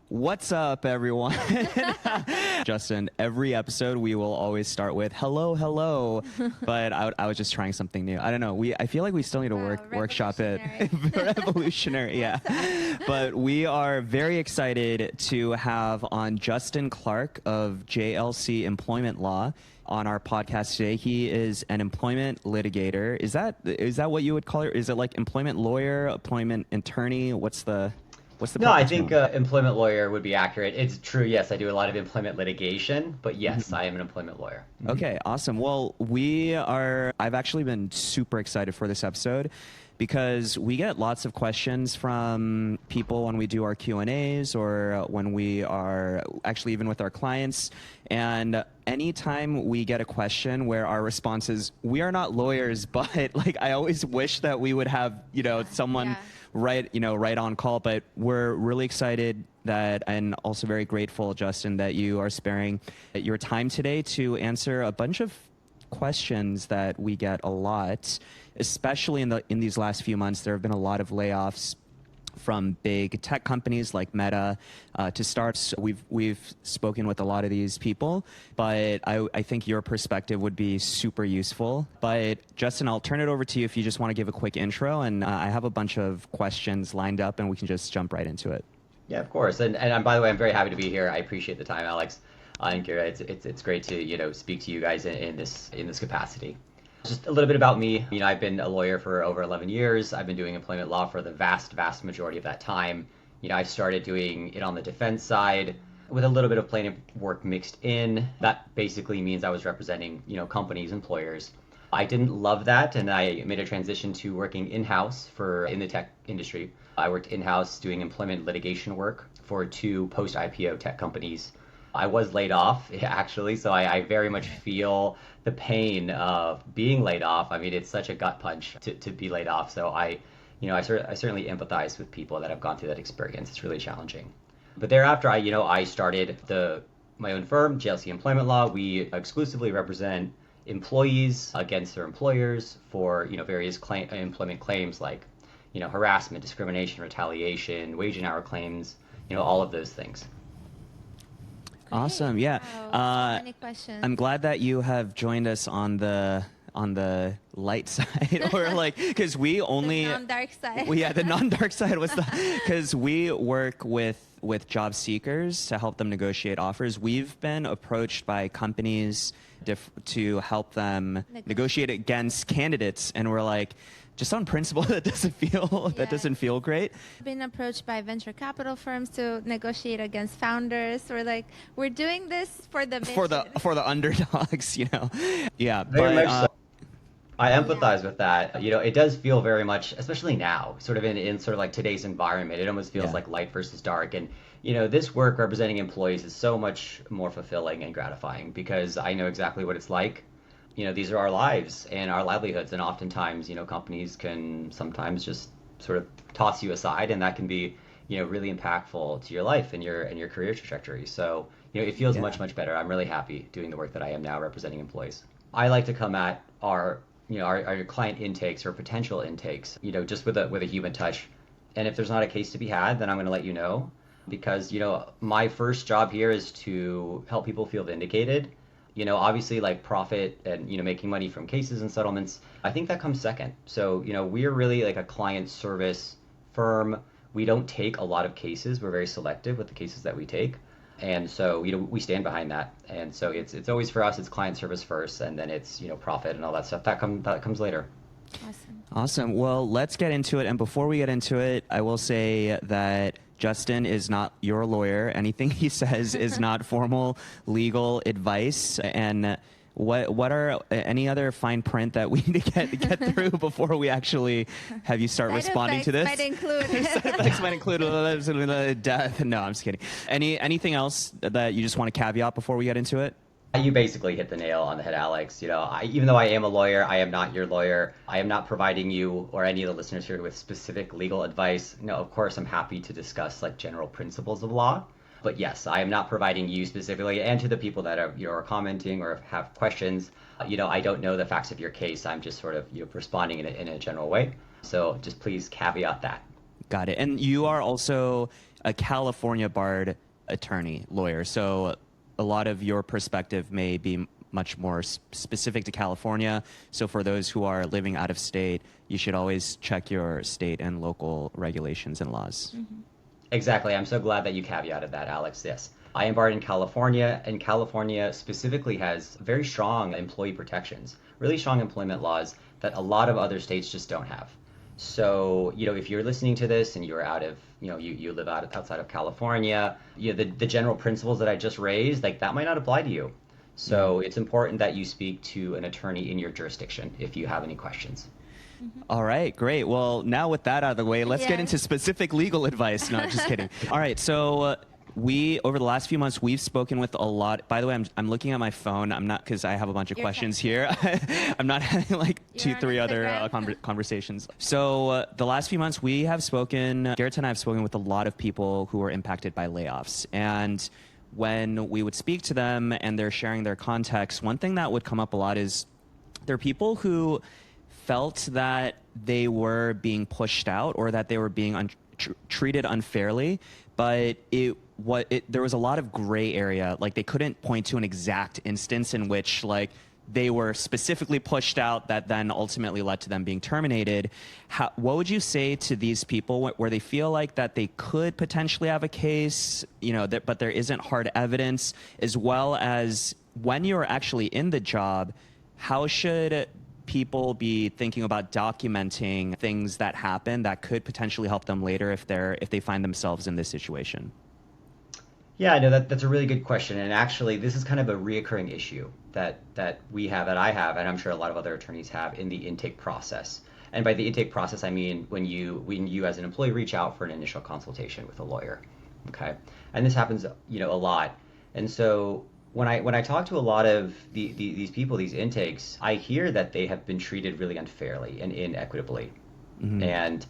What's up, everyone? Justin, every episode we will always start with hello, hello. But I was just trying something new. I don't know. I feel like we still need to workshop it. Revolutionary, yeah. But we are very excited to have on Justin Clark of JLC Employment Law on our podcast today. He is an employment litigator. Is that what you would call it? Is it like employment lawyer, employment attorney? What's the No, I think employment lawyer would be accurate. It's true, yes, I do a lot of employment litigation, but yes, I am an employment lawyer. Okay, awesome. Well, I've actually been super excited for this episode because we get lots of questions from people when we do our Q&As or when we are actually even with our clients. And anytime we get a question where our response is, we are not lawyers, but like I always wish that we would have, someone right on call. But we're really excited and also very grateful, Justin, that you are sparing your time today to answer a bunch of questions that we get a lot, especially in these last few months. There have been a lot of layoffs from big tech companies like Meta to startups. We've spoken with a lot of these people, but I think your perspective would be super useful. But Justin, I'll turn it over to you if you just want to give a quick intro, and I have a bunch of questions lined up and we can just jump right into it. Yeah, of course. And by the way, I'm very happy to be here. I appreciate the time, Alex. And Kira, it's great to speak to you guys in this capacity. Just a little bit about me. I've been a lawyer for over 11 years. I've been doing employment law for the vast majority of that time. I started doing it on the defense side with a little bit of plaintiff work mixed in. That basically means I was representing, companies, employers. I didn't love that, and I made a transition to working in-house in the tech industry. I worked in-house doing employment litigation work for 2 post-IPO tech companies. I was laid off, actually, so I very much feel the pain of being laid off. I mean, it's such a gut punch to be laid off. So I certainly empathize with people that have gone through that experience. It's really challenging. But thereafter, I started my own firm, JLC Employment Law. We exclusively represent employees against their employers for various employment claims like harassment, discrimination, retaliation, wage and hour claims, all of those things. Awesome. Yeah. Wow. Many questions. I'm glad that you have joined us on the light side, or because we only the non-dark side. The non-dark side was because we work with job seekers to help them negotiate offers. We've been approached by companies to help them negotiate against candidates, and we're like, just on principle, that doesn't feel great. I've been approached by venture capital firms to negotiate against founders. We're doing this for the mission. for the underdogs, Yeah, very much so. I empathize with that. It does feel very much, especially now, sort of in sort of like today's environment, it almost feels like light versus dark. And this work representing employees is so much more fulfilling and gratifying because I know exactly what it's like. These are our lives and our livelihoods, and oftentimes, companies can sometimes just sort of toss you aside, and that can be, really impactful to your life and your career trajectory. So, it feels much better. I'm really happy doing the work that I am now representing employees. I like to come at our client intakes or potential intakes, just with a human touch. And if there's not a case to be had, then I'm going to let you know, because, my first job here is to help people feel vindicated. Obviously, like profit and, making money from cases and settlements, I think that comes second. So, we're really like a client service firm. We don't take a lot of cases. We're very selective with the cases that we take. And so, we stand behind that. And so it's always for us, it's client service first, and then it's, profit and all that stuff. That comes later. Awesome. Well, let's get into it. And before we get into it, I will say that Justin is not your lawyer. Anything he says is not formal legal advice. And what are any other fine print that we need to get through before we actually have you start responding to this? Might include. Side effects might include death. No, I'm just kidding. Anything else that you just want to caveat before we get into it? You basically hit the nail on the head, Alex. Even though I am a lawyer, I am not your lawyer. I am not providing you or any of the listeners here with specific legal advice. Of course, I'm happy to discuss like general principles of law. But yes, I am not providing you specifically, and to the people that are commenting or have questions. I don't know the facts of your case. I'm just sort of responding in a general way. So just please caveat that. Got it. And you are also a California barred attorney, lawyer. So a lot of your perspective may be much more specific to California. So for those who are living out of state, you should always check your state and local regulations and laws. Mm-hmm. Exactly. I'm so glad that you caveated that, Alex. Yes. I am barred in California, and California specifically has very strong employee protections, really strong employment laws that a lot of other states just don't have. So, if you're listening to this and you're out of, you live outside of California, the general principles that I just raised, like that might not apply to you. So it's important that you speak to an attorney in your jurisdiction if you have any questions. Mm-hmm. All right, great. Well, now with that out of the way, let's get into specific legal advice. No, just kidding. All right, so over the last few months, we've spoken with a lot. By the way, I'm looking at my phone. I'm not, because I have a bunch of questions here. I'm not having like three other conversations. So the last few months, we have spoken, Garrett and I have spoken with a lot of people who were impacted by layoffs. And when we would speak to them and they're sharing their context, one thing that would come up a lot is there are people who felt that they were being pushed out or that they were being treated unfairly, but there was a lot of gray area. Like they couldn't point to an exact instance in which like they were specifically pushed out that then ultimately led to them being terminated. What would you say to these people where they feel like that they could potentially have a case, but there isn't hard evidence, as well as when you're actually in the job, how should people be thinking about documenting things that happen that could potentially help them later if they find themselves in this situation? Yeah, no, that's a really good question. And actually, this is kind of a reoccurring issue that I have, and I'm sure a lot of other attorneys have in the intake process. And by the intake process, I mean when you as an employee reach out for an initial consultation with a lawyer. Okay, and this happens, a lot. And so when I talk to a lot of these people, these intakes, I hear that they have been treated really unfairly and inequitably. Mm-hmm. And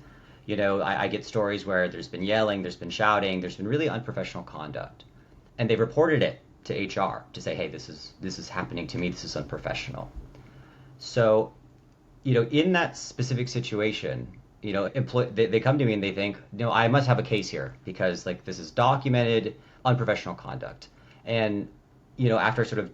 I get stories where there's been yelling, there's been shouting, there's been really unprofessional conduct, and they've reported it to HR to say, hey, this is happening to me, this is unprofessional. So, in that specific situation, they come to me and they think, I must have a case here because like this is documented unprofessional conduct, and after sort of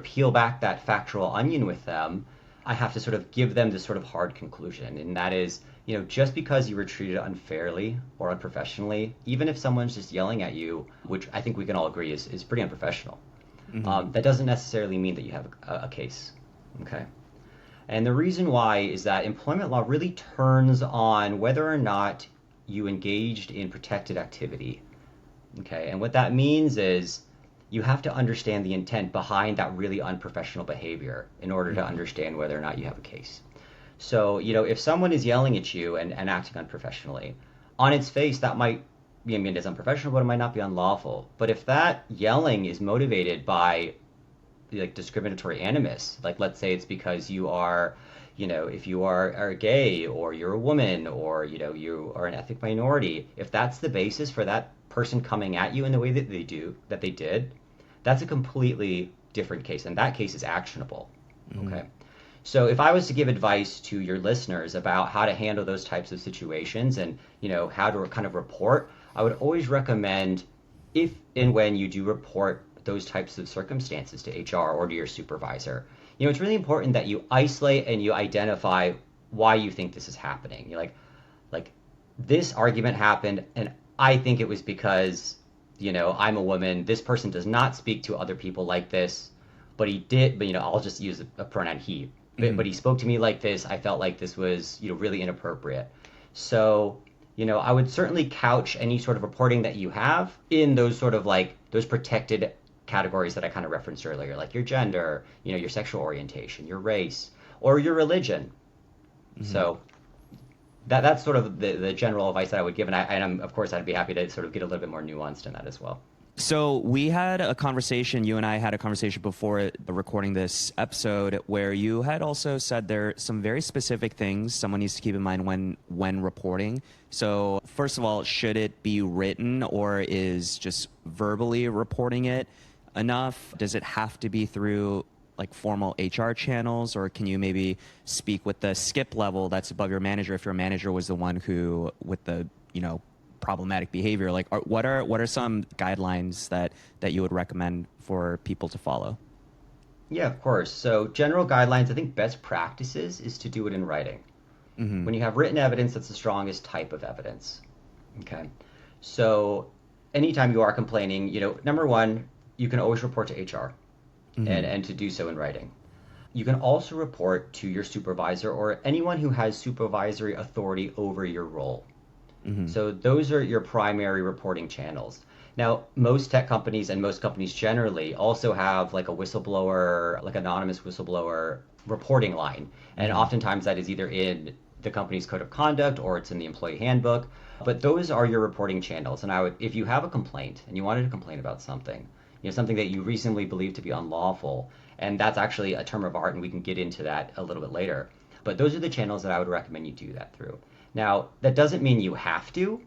peel back that factual onion with them, I have to sort of give them this sort of hard conclusion, and that is, just because you were treated unfairly or unprofessionally, even if someone's just yelling at you, which I think we can all agree is pretty unprofessional, mm-hmm. That doesn't necessarily mean that you have a case, okay? And the reason why is that employment law really turns on whether or not you engaged in protected activity, okay? And what that means is you have to understand the intent behind that really unprofessional behavior in order to understand whether or not you have a case. So, if someone is yelling at you and acting unprofessionally, on its face, that might be, it's unprofessional, but it might not be unlawful. But if that yelling is motivated by like discriminatory animus, like let's say it's because you are, if you are gay or you're a woman or, you are an ethnic minority, if that's the basis for that person coming at you in the way that they did, that's a completely different case, and that case is actionable. Mm-hmm. Okay. So if I was to give advice to your listeners about how to handle those types of situations and, how to kind of report, I would always recommend, if and when you do report those types of circumstances to HR or to your supervisor, it's really important that you isolate and you identify why you think this is happening. You're like this argument happened, and I think it was because, I'm a woman. This person does not speak to other people like this, but he did. But I'll just use a pronoun he. But he spoke to me like this. I felt like this was, really inappropriate. So, I would certainly couch any sort of reporting that you have in those sort of like those protected categories that I kind of referenced earlier, like your gender, your sexual orientation, your race, or your religion. Mm-hmm. So that's sort of the general advice that I would give. And I'm, of course, I'd be happy to sort of get a little bit more nuanced in that as well. So we had a conversation, you and I had a conversation before recording this episode where you had also said there are some very specific things someone needs to keep in mind when reporting. So first of all, should it be written or is just verbally reporting it enough? Does it have to be through like formal HR channels, or can you maybe speak with the skip level that's above your manager if your manager was the one who with the, problematic behavior? Like, what are some guidelines that you would recommend for people to follow? Yeah, of course. So general guidelines, I think best practices is to do it in writing. Mm-hmm. When you have written evidence, that's the strongest type of evidence. Okay. So anytime you are complaining, number one, you can always report to HR Mm-hmm. and to do so in writing. You can also report to your supervisor or anyone who has supervisory authority over your role. Mm-hmm. So those are your primary reporting channels. Now, most tech companies and most companies generally also have like a whistleblower, like anonymous whistleblower reporting line. And Mm-hmm. oftentimes that is either in the company's code of conduct or it's in the employee handbook. But those are your reporting channels. And if you have a complaint and you wanted to complain about something, something that you reasonably believe to be unlawful, and that's actually a term of art, and we can get into that a little bit later. But those are the channels that I would recommend you do that through. Now, that doesn't mean you have to do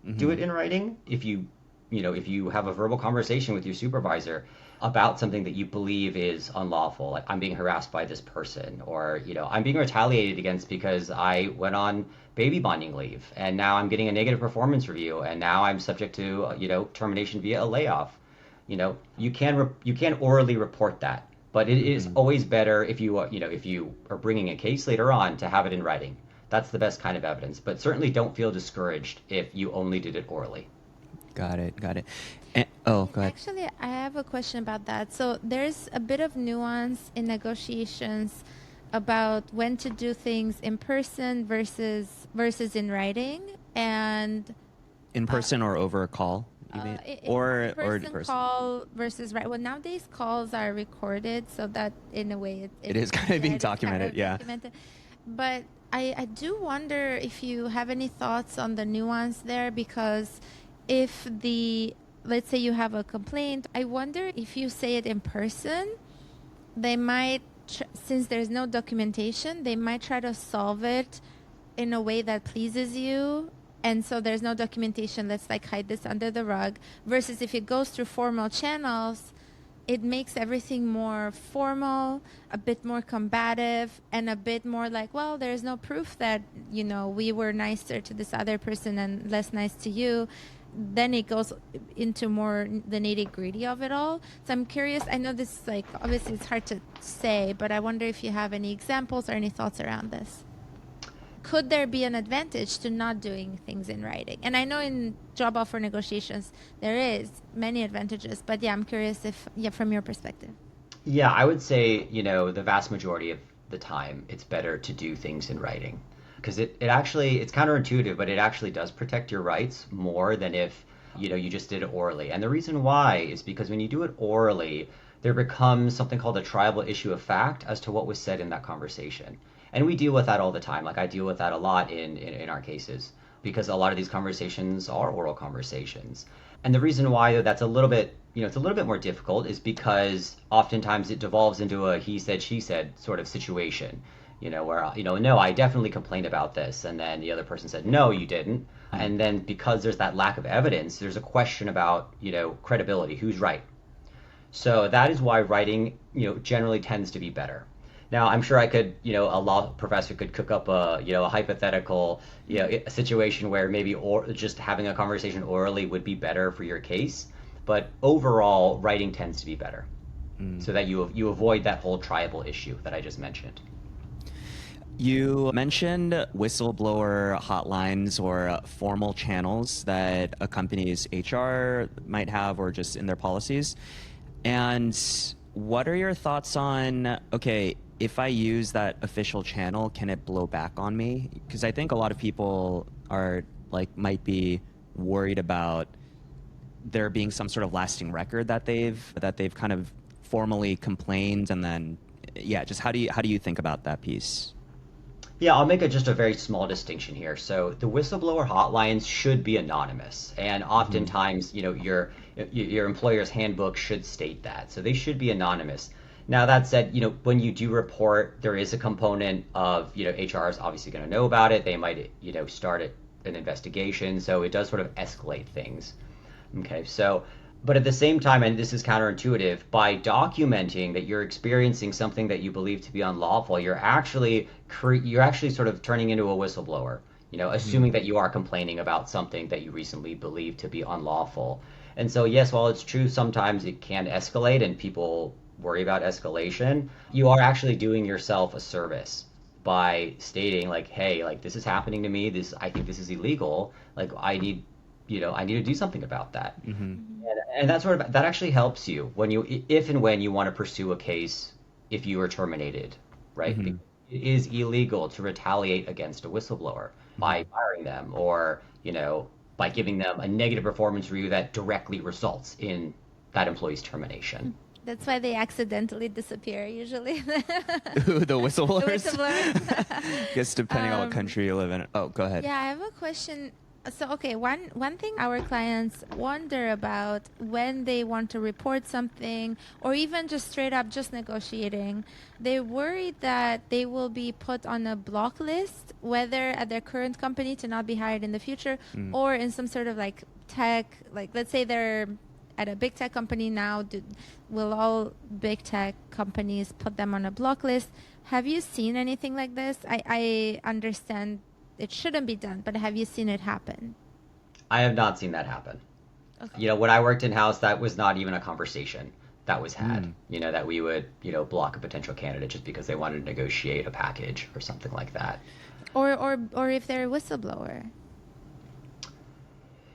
Mm-hmm. it in writing. If you have a verbal conversation with your supervisor about something that you believe is unlawful, like I'm being harassed by this person, or I'm being retaliated against because I went on baby bonding leave and now I'm getting a negative performance review and now I'm subject to termination via a layoff. You can orally report that, but it is Mm-hmm. always better if you are bringing a case later on to have it in writing. That's the best kind of evidence. But certainly don't feel discouraged if you only did it orally. Got it. Got it. Oh, go ahead. Actually, I have a question about that. So there's a bit of nuance in negotiations about when to do things in person versus in writing, and In person or over a call, you mean? Or in person person. call versus right. Well, nowadays calls are recorded, so that in a way It is kind of being it is kind documented, of yeah. documented. But I do wonder if you have any thoughts on the nuance there, because if let's say you have a complaint, I wonder if you say it in person, they might, since there's no documentation, they might try to solve it in a way that pleases you. And so there's no documentation. Let's like hide this under the rug. Versus if it goes through formal channels, it makes everything more formal, a bit more combative, and a bit more like, well, there's no proof that, we were nicer to this other person and less nice to you. Then it goes into more the nitty gritty of it all. So I'm curious. I know this is like, obviously it's hard to say, but I wonder if you have any examples or any thoughts around this. Could there be an advantage to not doing things in writing? And I know in job offer negotiations, there is many advantages, but yeah, I'm curious from your perspective. Yeah, I would say, the vast majority of the time, it's better to do things in writing. Because it's counterintuitive, but it actually does protect your rights more than if, you just did it orally. And the reason why is because when you do it orally, there becomes something called a triable issue of fact as to what was said in that conversation. And we deal with that all the time. Like I deal with that a lot in our cases because a lot of these conversations are oral conversations. And the reason why that's a little bit, it's a little bit more difficult is because oftentimes it devolves into a he said, she said sort of situation, where, no, I definitely complained about this. And then the other person said, no, you didn't. And then because there's that lack of evidence, there's a question about, credibility, who's right. So that is why writing, generally tends to be better. Now, I'm sure a law professor could cook up a hypothetical, a situation where maybe just having a conversation orally would be better for your case. But overall, writing tends to be better, so that you avoid that whole triable issue that I just mentioned. You mentioned whistleblower hotlines or formal channels that a company's HR might have or just in their policies. And what are your thoughts on, okay, if I use that official channel, can it blow back on me? Because I think a lot of people might be worried about there being some sort of lasting record that they've kind of formally complained, and then just how do you think about that piece? Yeah, I'll make just a very small distinction here. So the whistleblower hotlines should be anonymous, and oftentimes, your employer's handbook should state that. So they should be anonymous. Now that said, when you do report, there is a component of, HR is obviously going to know about it. They might, start an investigation. So it does sort of escalate things. Okay, so But at the same time, and this is counterintuitive, by documenting that you're experiencing something that you believe to be unlawful, you're actually sort of turning into a whistleblower, assuming that you are complaining about something that you recently believed to be unlawful. And so, yes, while it's true sometimes it can escalate and people worry about escalation, you are actually doing yourself a service by stating like, hey, like this is happening to me. I think this is illegal. Like I need to do something about that. And that actually helps you if and when you want to pursue a case if you are terminated, right? Because it is illegal to retaliate against a whistleblower by firing them or, by giving them a negative performance review that directly results in that employee's termination. That's why they accidentally disappear usually. The whistleblowers? The whistleblowers. Guess depending on what country you live in. Oh, go ahead. Yeah, I have a question. So, okay, one thing our clients wonder about when they want to report something or even just straight up just negotiating, they worry that they will be put on a block list, whether at their current company to not be hired in the future or in some sort of like tech, like let's say they're at a big tech company now, will all big tech companies put them on a block list? Have you seen anything like this? I understand it shouldn't be done, but have you seen it happen? I have not seen that happen. Okay. When I worked in-house, that was not even a conversation that was had, that we would, block a potential candidate just because they wanted to negotiate a package or something like that. Or if they're a whistleblower.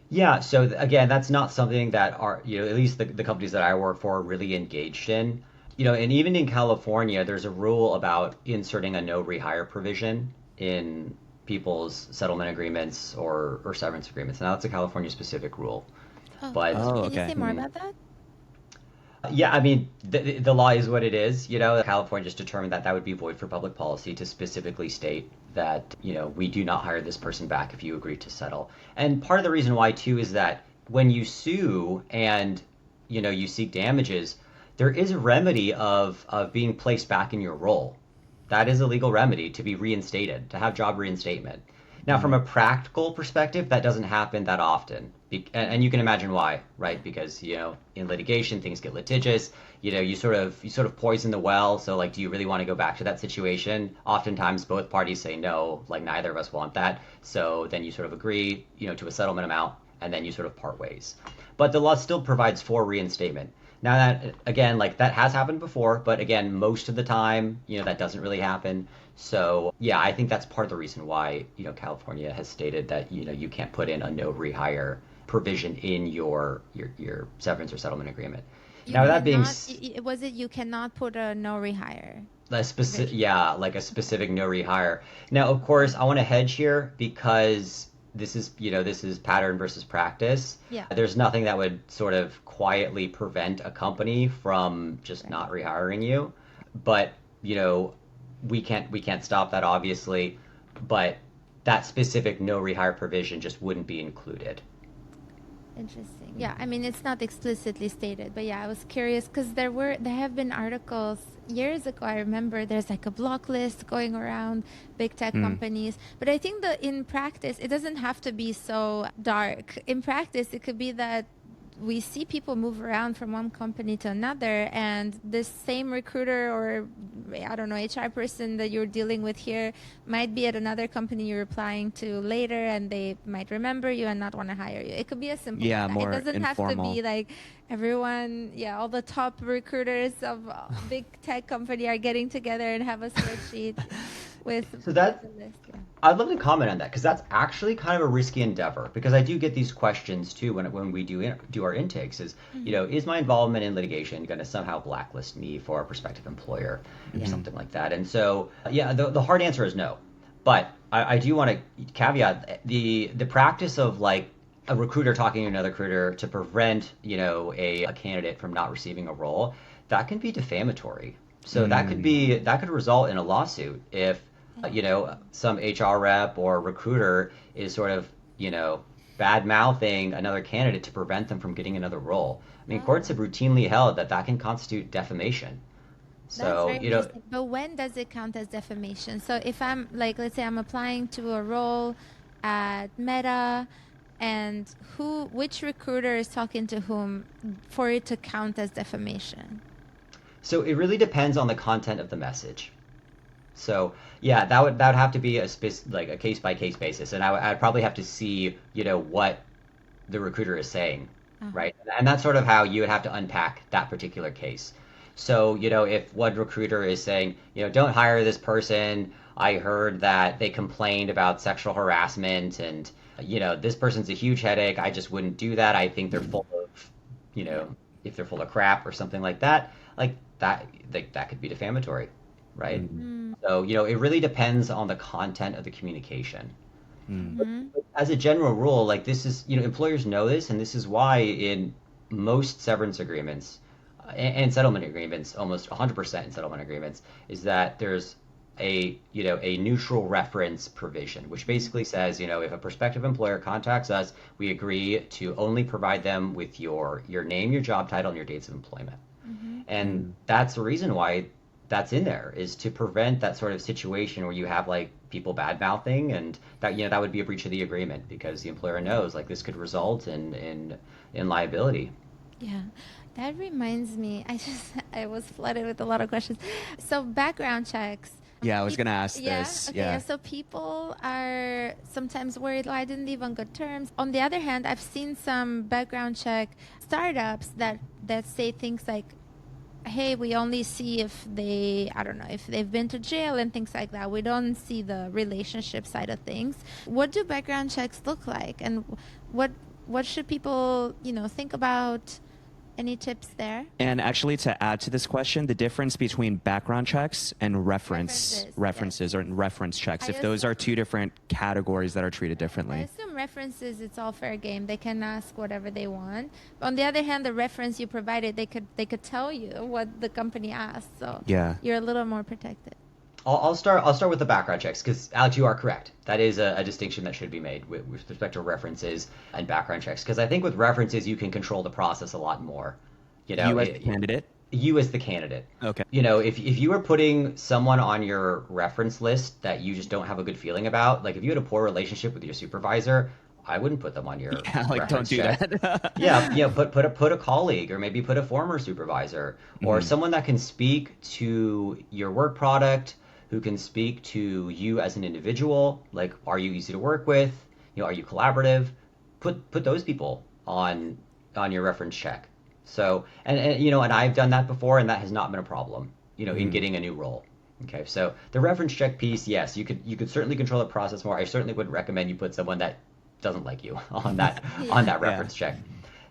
Yeah, so again, that's not something that at least the companies that I work for are really engaged in. And even in California, there's a rule about inserting a no rehire provision in people's settlement agreements or severance agreements. Now, that's a California specific rule. Can you say more about that? Yeah, I mean, the law is what it is. California just determined that would be void for public policy to specifically state that, we do not hire this person back if you agree to settle. And part of the reason why, too, is that when you sue and, you seek damages, there is a remedy of being placed back in your role. That is a legal remedy to be reinstated, to have job reinstatement. Now, from a practical perspective, that doesn't happen that often. And you can imagine why, right? Because, in litigation, things get litigious. You sort of poison the well. So, like, do you really want to go back to that situation? Oftentimes, both parties say no, like, neither of us want that. So then you sort of agree, to a settlement amount, and then you sort of part ways. But the law still provides for reinstatement. Now that, again, like that has happened before, but again, most of the time, that doesn't really happen. So yeah, I think that's part of the reason why, California has stated that, you can't put in a no rehire provision in your severance or settlement agreement. You cannot put a no rehire? Like a specific no rehire. Now, of course, I want to hedge here because this is pattern versus practice. Yeah. There's nothing that would sort of quietly prevent a company from just not rehiring you. But, we can't stop that obviously, but that specific no rehire provision just wouldn't be included. Interesting. Yeah, I mean, it's not explicitly stated, but yeah, I was curious because there have been articles years ago. I remember there's like a block list going around big tech companies, but I think that in practice, it doesn't have to be so dark. In practice, it could be that we see people move around from one company to another, and this same recruiter or I don't know, HR person that you're dealing with here might be at another company you're applying to later, and they might remember you and not want to hire you. It could be as simple as that. More it doesn't informal. have to be like everyone, all the top recruiters of big tech company are getting together and have a spreadsheet with so that a list. Yeah. I'd love to comment on that because that's actually kind of a risky endeavor because I do get these questions too when we do our intakes is, is my involvement in litigation going to somehow blacklist me for a prospective employer or something like that? And so, the hard answer is no. But I do want to caveat the practice of like a recruiter talking to another recruiter to prevent, a candidate from not receiving a role, that can be defamatory. So that could result in a lawsuit if some HR rep or recruiter is sort of, bad mouthing another candidate to prevent them from getting another role. I mean, courts have routinely held that can constitute defamation. So, that's very interesting. But when does it count as defamation? So if I'm like, let's say I'm applying to a role at Meta and which recruiter is talking to whom for it to count as defamation? So it really depends on the content of the message. So yeah, that would have to be like a case by case basis, and I'd probably have to see what the recruiter is saying, right? And that's sort of how you would have to unpack that particular case. So if one recruiter is saying don't hire this person, I heard that they complained about sexual harassment, and this person's a huge headache. I just wouldn't do that. I think they're full of if they're full of crap or something like that, that could be defamatory, right? So, it really depends on the content of the communication. But as a general rule, like this is, employers know this, and this is why in most severance agreements and settlement agreements, almost 100% in settlement agreements, is that there's a neutral reference provision, which basically says, if a prospective employer contacts us, we agree to only provide them with your name, your job title, and your dates of employment. And that's the reason why that's in there, is to prevent that sort of situation where you have like people bad mouthing, and that would be a breach of the agreement, because the employer knows like this could result in liability. Yeah, that reminds me. I was flooded with a lot of questions. So background checks. Yeah, I was gonna ask Yeah. this. Okay. Yeah. So people are sometimes worried. I didn't leave on good terms. On the other hand, I've seen some background check startups that say things like, hey, we only see if I don't know, if they've been to jail and things like that. We don't see the relationship side of things. What do background checks look like? And what should people, think about? Any tips there? And actually, to add to this question, the difference between background checks and references or reference checks, if those are two different categories that are treated differently. I assume references, it's all fair game. They can ask whatever they want. But on the other hand, the reference you provided, they could tell you what the company asked. So yeah, you're a little more protected. I'll start with the background checks, because Alex, you are correct. That is a distinction that should be made with respect to references and background checks, because I think with references you can control the process a lot more. You as the candidate. You as the candidate. Okay. If you were putting someone on your reference list that you just don't have a good feeling about, like if you had a poor relationship with your supervisor, I wouldn't put them on your don't do check. that. Put a colleague, or maybe put a former supervisor, or someone that can speak to your work product, who can speak to you as an individual. Like, are you easy to work with? Are you collaborative? Put those people on your reference check. So, and I've done that before, and that has not been a problem, in getting a new role. Okay, so the reference check piece, yes, you could certainly control the process more. I certainly would recommend you put someone that doesn't like you on that reference check.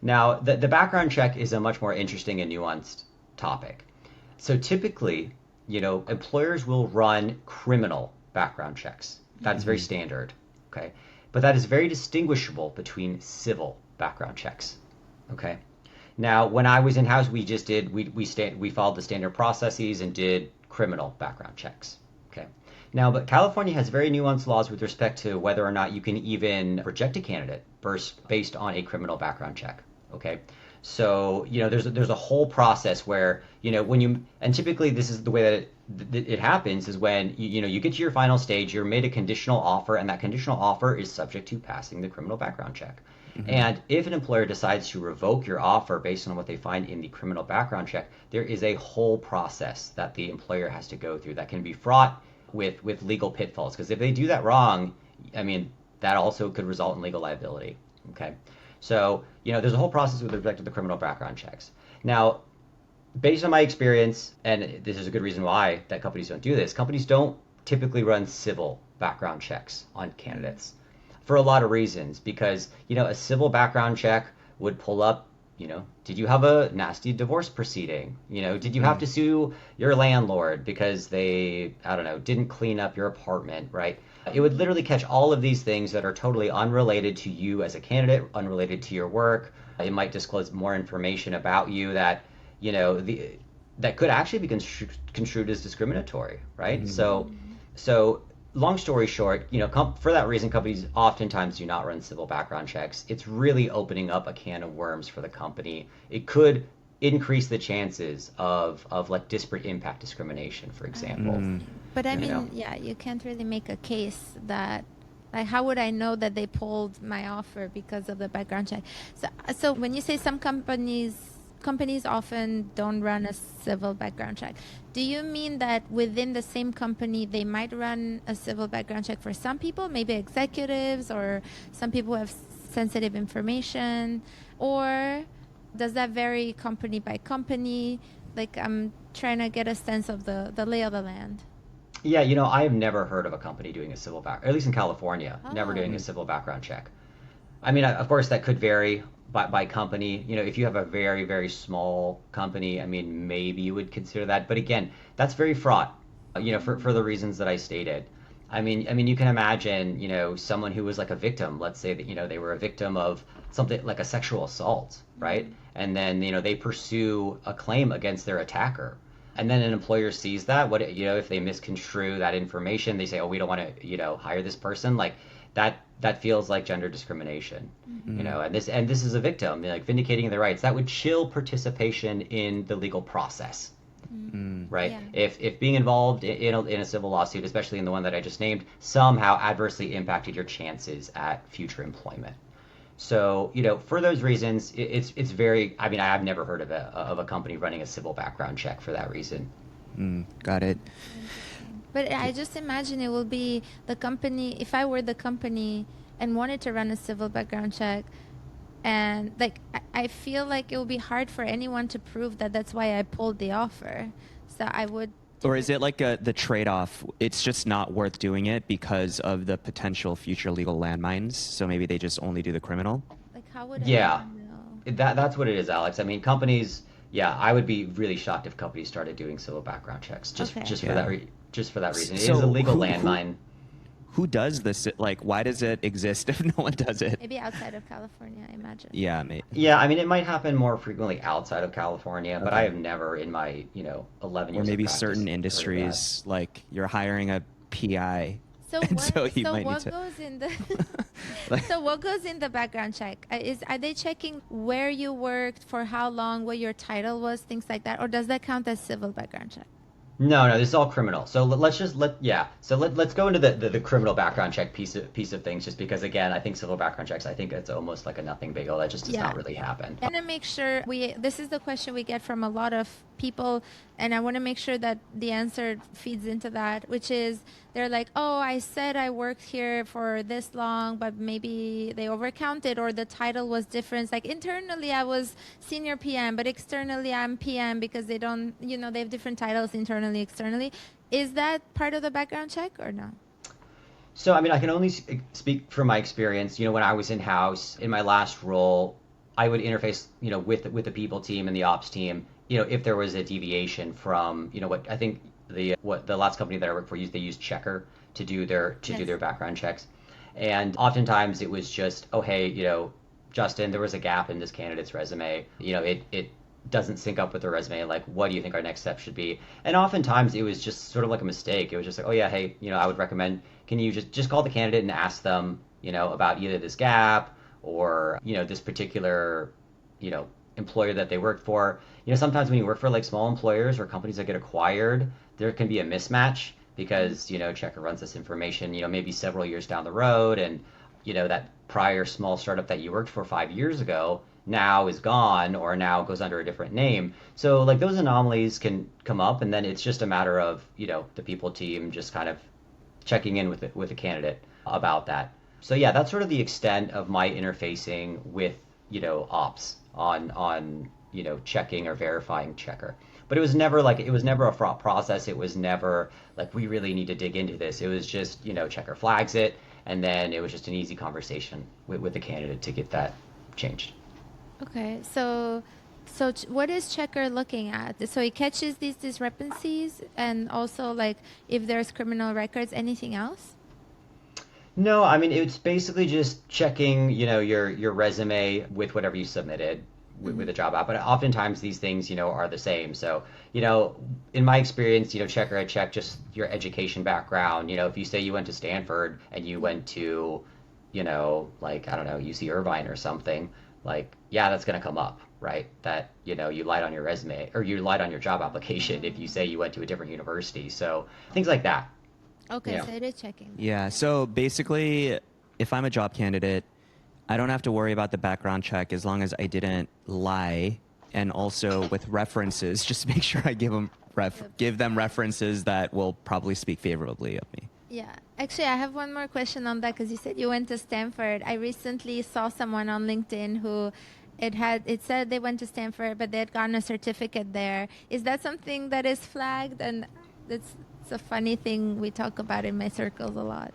Now, the background check is a much more interesting and nuanced topic. So typically, employers will run criminal background checks. That's very standard. Okay, but that is very distinguishable between civil background checks. Okay. Now, when I was in-house, we just did, we followed the standard processes and did criminal background checks. Okay. Now, but California has very nuanced laws with respect to whether or not you can even reject a candidate based on a criminal background check. Okay. So, there's a whole process where, and typically this is the way that it happens, is when, you get to your final stage, you're made a conditional offer, and that conditional offer is subject to passing the criminal background check. And if an employer decides to revoke your offer based on what they find in the criminal background check, there is a whole process that the employer has to go through that can be fraught with legal pitfalls. Because if they do that wrong, that also could result in legal liability. Okay. So, there's a whole process with respect to the criminal background checks. Now, based on my experience, and this is a good reason why that companies don't do this, companies don't typically run civil background checks on candidates for a lot of reasons. Because, a civil background check would pull up, did you have a nasty divorce proceeding? Did you have to sue your landlord because they, I don't know, didn't clean up your apartment, right? It would literally catch all of these things that are totally unrelated to you as a candidate, unrelated to your work. It might disclose more information about you that, that could actually be construed as discriminatory, right? So long story short, for that reason, companies oftentimes do not run civil background checks. It's really opening up a can of worms for the company. It could increase the chances of like disparate impact discrimination, for example. But I mean, you can't really make a case that Like, how would I know that they pulled my offer because of the background check? So when you say some companies often don't run a civil background check, do you mean that within the same company they might run a civil background check for some people, maybe executives or some people who have sensitive information, or does that vary company by company? Like, I'm trying to get a sense of the lay of the land. Yeah, I have never heard of a company doing a civil back, or at least in California, never Oh, doing a civil background check. I mean, of course, that could vary by company. If you have a very, very small company, I mean, maybe you would consider that. But again, that's very fraught, for the reasons that I stated. I mean, you can imagine, someone who was like a victim. Let's say that, they were a victim of something like a sexual assault, right? And then, they pursue a claim against their attacker. And then an employer sees that, if they misconstrue that information, they say, oh, we don't want to, hire this person. Like that feels like gender discrimination, and this is a victim, like vindicating their rights. That would chill participation in the legal process, right? yeah. If being involved in a civil lawsuit, especially in the one that I just named, somehow adversely impacted your chances at future employment. So, for those reasons, it's very. I mean, I've never heard of a company running a civil background check for that reason. Got it. Interesting. But I just imagine it will be the company, if I were the company and wanted to run a civil background check, and like I feel like it would be hard for anyone to prove that that's why I pulled the offer. So I would. Or is it like the trade-off? It's just not worth doing it because of the potential future legal landmines. So maybe they just only do the criminal. Like, how would I Yeah, know? that's what it is, Alex. I mean, companies. Yeah, I would be really shocked if companies started doing civil background checks just Okay. just for Yeah. just for that reason. It is a So legal who landmine. who does this? Like, why does it exist if no one does it? Maybe outside of California, I imagine. Yeah, mate. Yeah, I mean, it might happen more frequently outside of California, but I Okay. have never in my, 11 Or years of maybe practice certain heard of that. industries, like you're hiring a PI, So and what? so you So might need what to. goes in the? Like, So what goes in the background check? Are they checking where you worked, for how long, what your title was, things like that, or does that count as civil background check? No, this is all criminal. So let's just yeah. So let's go into the criminal background check piece of things, just because again, I think civil background checks, I think it's almost like a nothing bagel. That just does Yeah. not really happen. I want to make sure this is the question we get from a lot of people, and I want to make sure that the answer feeds into that, which is they're like, oh, I said I worked here for this long, but maybe they overcounted or the title was different. Like internally I was senior PM, but externally I'm PM because they don't, they have different titles internally, externally. Is that part of the background check or no? So I mean, I can only speak from my experience. When I was in house in my last role, I would interface, with the people team and the ops team. If there was a deviation from, what I think the last company that I worked for they used Checker to do their background checks, and oftentimes it was just, oh hey, Justin, there was a gap in this candidate's resume. It doesn't sync up with the resume. Like, what do you think our next step should be? And oftentimes it was just sort of like a mistake. It was just like, oh yeah, hey, I would recommend, can you just call the candidate and ask them, about either this gap or, this particular, employer that they worked for. Sometimes when you work for like small employers or companies that get acquired, there can be a mismatch because, Checker runs this information, maybe several years down the road, and, that prior small startup that you worked for 5 years ago now is gone or now goes under a different name. So like those anomalies can come up, and then it's just a matter of, the people team just kind of checking in with the candidate about that. So yeah, that's sort of the extent of my interfacing with, ops on checking or verifying Checker. But it was never a fraught process. It was never like we really need to dig into this. It was just, Checker flags it, and then it was just an easy conversation with the candidate to get that changed. Okay, so what is Checker looking at? So it catches these discrepancies, and also like if there's criminal records, anything else? No, I mean it's basically just checking, your resume with whatever you submitted with a job app. But oftentimes these things, are the same. So, in my experience, Checker, I check just your education background. If you say you went to Stanford and you went to, like I don't know, UC Irvine or something, like yeah, that's gonna come up, right? That you lied on your resume or you lied on your job application if you say you went to a different university. So things like that. Okay, Yeah. so it is checking. Yeah. So basically, if I'm a job candidate, I don't have to worry about the background check as long as I didn't lie. And also with references, just make sure I give them references that will probably speak favorably of me. Yeah. Actually, I have one more question on that because you said you went to Stanford. I recently saw someone on LinkedIn who it said they went to Stanford, but they had gotten a certificate there. Is that something that is flagged? And it's a funny thing we talk about in my circles a lot.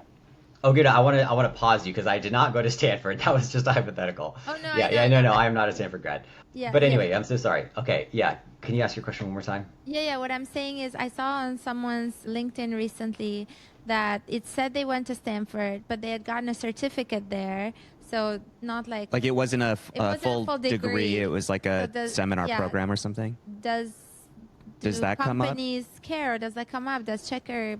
Oh, good. I want to pause you because I did not go to Stanford. That was just a hypothetical. Oh no, I Yeah, know. yeah, no, I am not a Stanford grad. Yeah, But yeah. anyway, I'm so sorry. Okay, yeah. Can you ask your question one more time? Yeah. What I'm saying is, I saw on someone's LinkedIn recently that it said they went to Stanford, but they had gotten a certificate there. So not like Like it wasn't it wasn't a full full degree. It was like a So seminar program or something. does Does do that come up? companies care? Or does that come up? Does Checker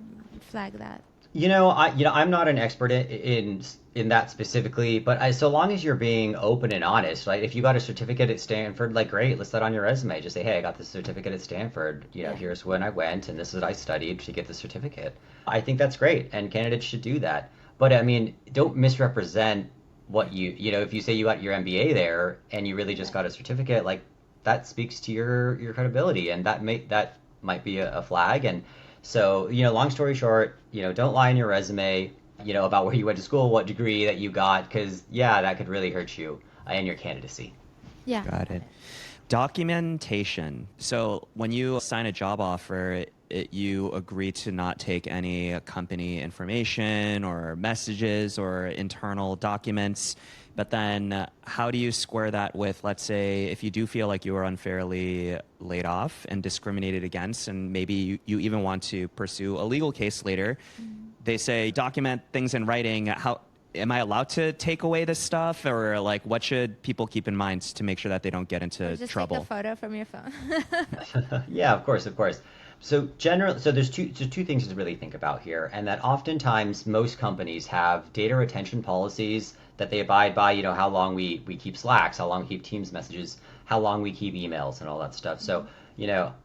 flag that? I'm not an expert in that specifically, but so long as you're being open and honest, right? If you got a certificate at Stanford, like great, list that on your resume. Just say, hey, I got this certificate at Stanford. Yeah. Here's when I went, and this is what I studied to get the certificate. I think that's great, and candidates should do that. But I mean, don't misrepresent what if you say you got your MBA there and you really just got a certificate, like that speaks to your credibility, and that might be a flag. And so, long story short, don't lie in your resume, about where you went to school, what degree that you got, because, yeah, that could really hurt you and your candidacy. Yeah. Got it. Documentation. So when you sign a job offer, you agree to not take any company information or messages or internal documents. But then how do you square that with, let's say, if you do feel like you were unfairly laid off and discriminated against, and maybe you even want to pursue a legal case later, they say document things in writing. How am I allowed to take away this stuff, or like what should people keep in mind to make sure that they don't get into Just trouble? take a photo from your phone. Yeah, of course, of course. So there's two things to really think about here, and that oftentimes most companies have data retention policies that they abide by. How long we keep Slacks, how long we keep Teams messages, how long we keep emails, and all that stuff. So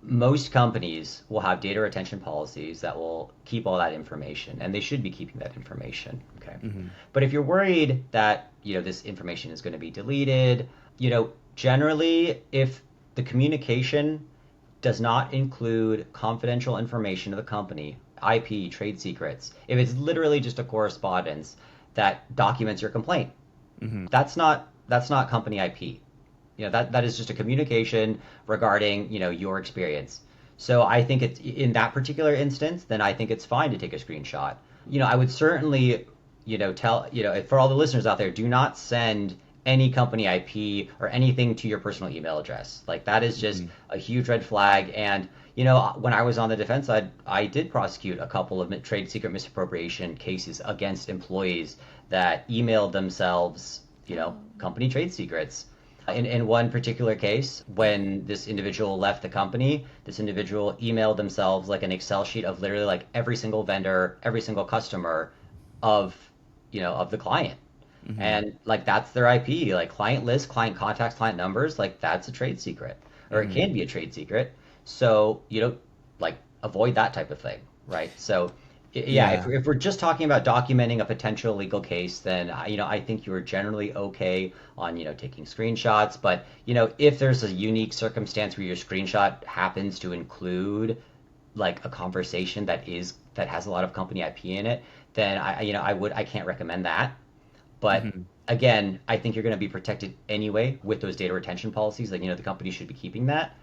most companies will have data retention policies that will keep all that information, and they should be keeping that information. Okay. But if you're worried that this information is going to be deleted, generally if the communication does not include confidential information of the company, IP, trade secrets, if it's literally just a correspondence that documents your complaint, that's not company IP. That is just a communication regarding your experience. So I think it's in that particular instance, then I think it's fine to take a screenshot. I would certainly tell for all the listeners out there, do not send any company IP or anything to your personal email address. Like that is just a huge red flag. And when I was on the defense side, I did prosecute a couple of trade secret misappropriation cases against employees that emailed themselves company trade secrets. In one particular case, when this individual left the company, this individual emailed themselves like an Excel sheet of literally like every single vendor, every single customer of the client. And like that's their IP, like client list, client contacts, client numbers, like that's a trade secret, or it can be a trade secret. So like avoid that type of thing, right? So yeah. If we're just talking about documenting a potential legal case, then I think you're generally okay on taking screenshots. But if there's a unique circumstance where your screenshot happens to include like a conversation that has a lot of company IP in it, then I can't recommend that. But again, I think you're going to be protected anyway with those data retention policies. Like, the company should be keeping that.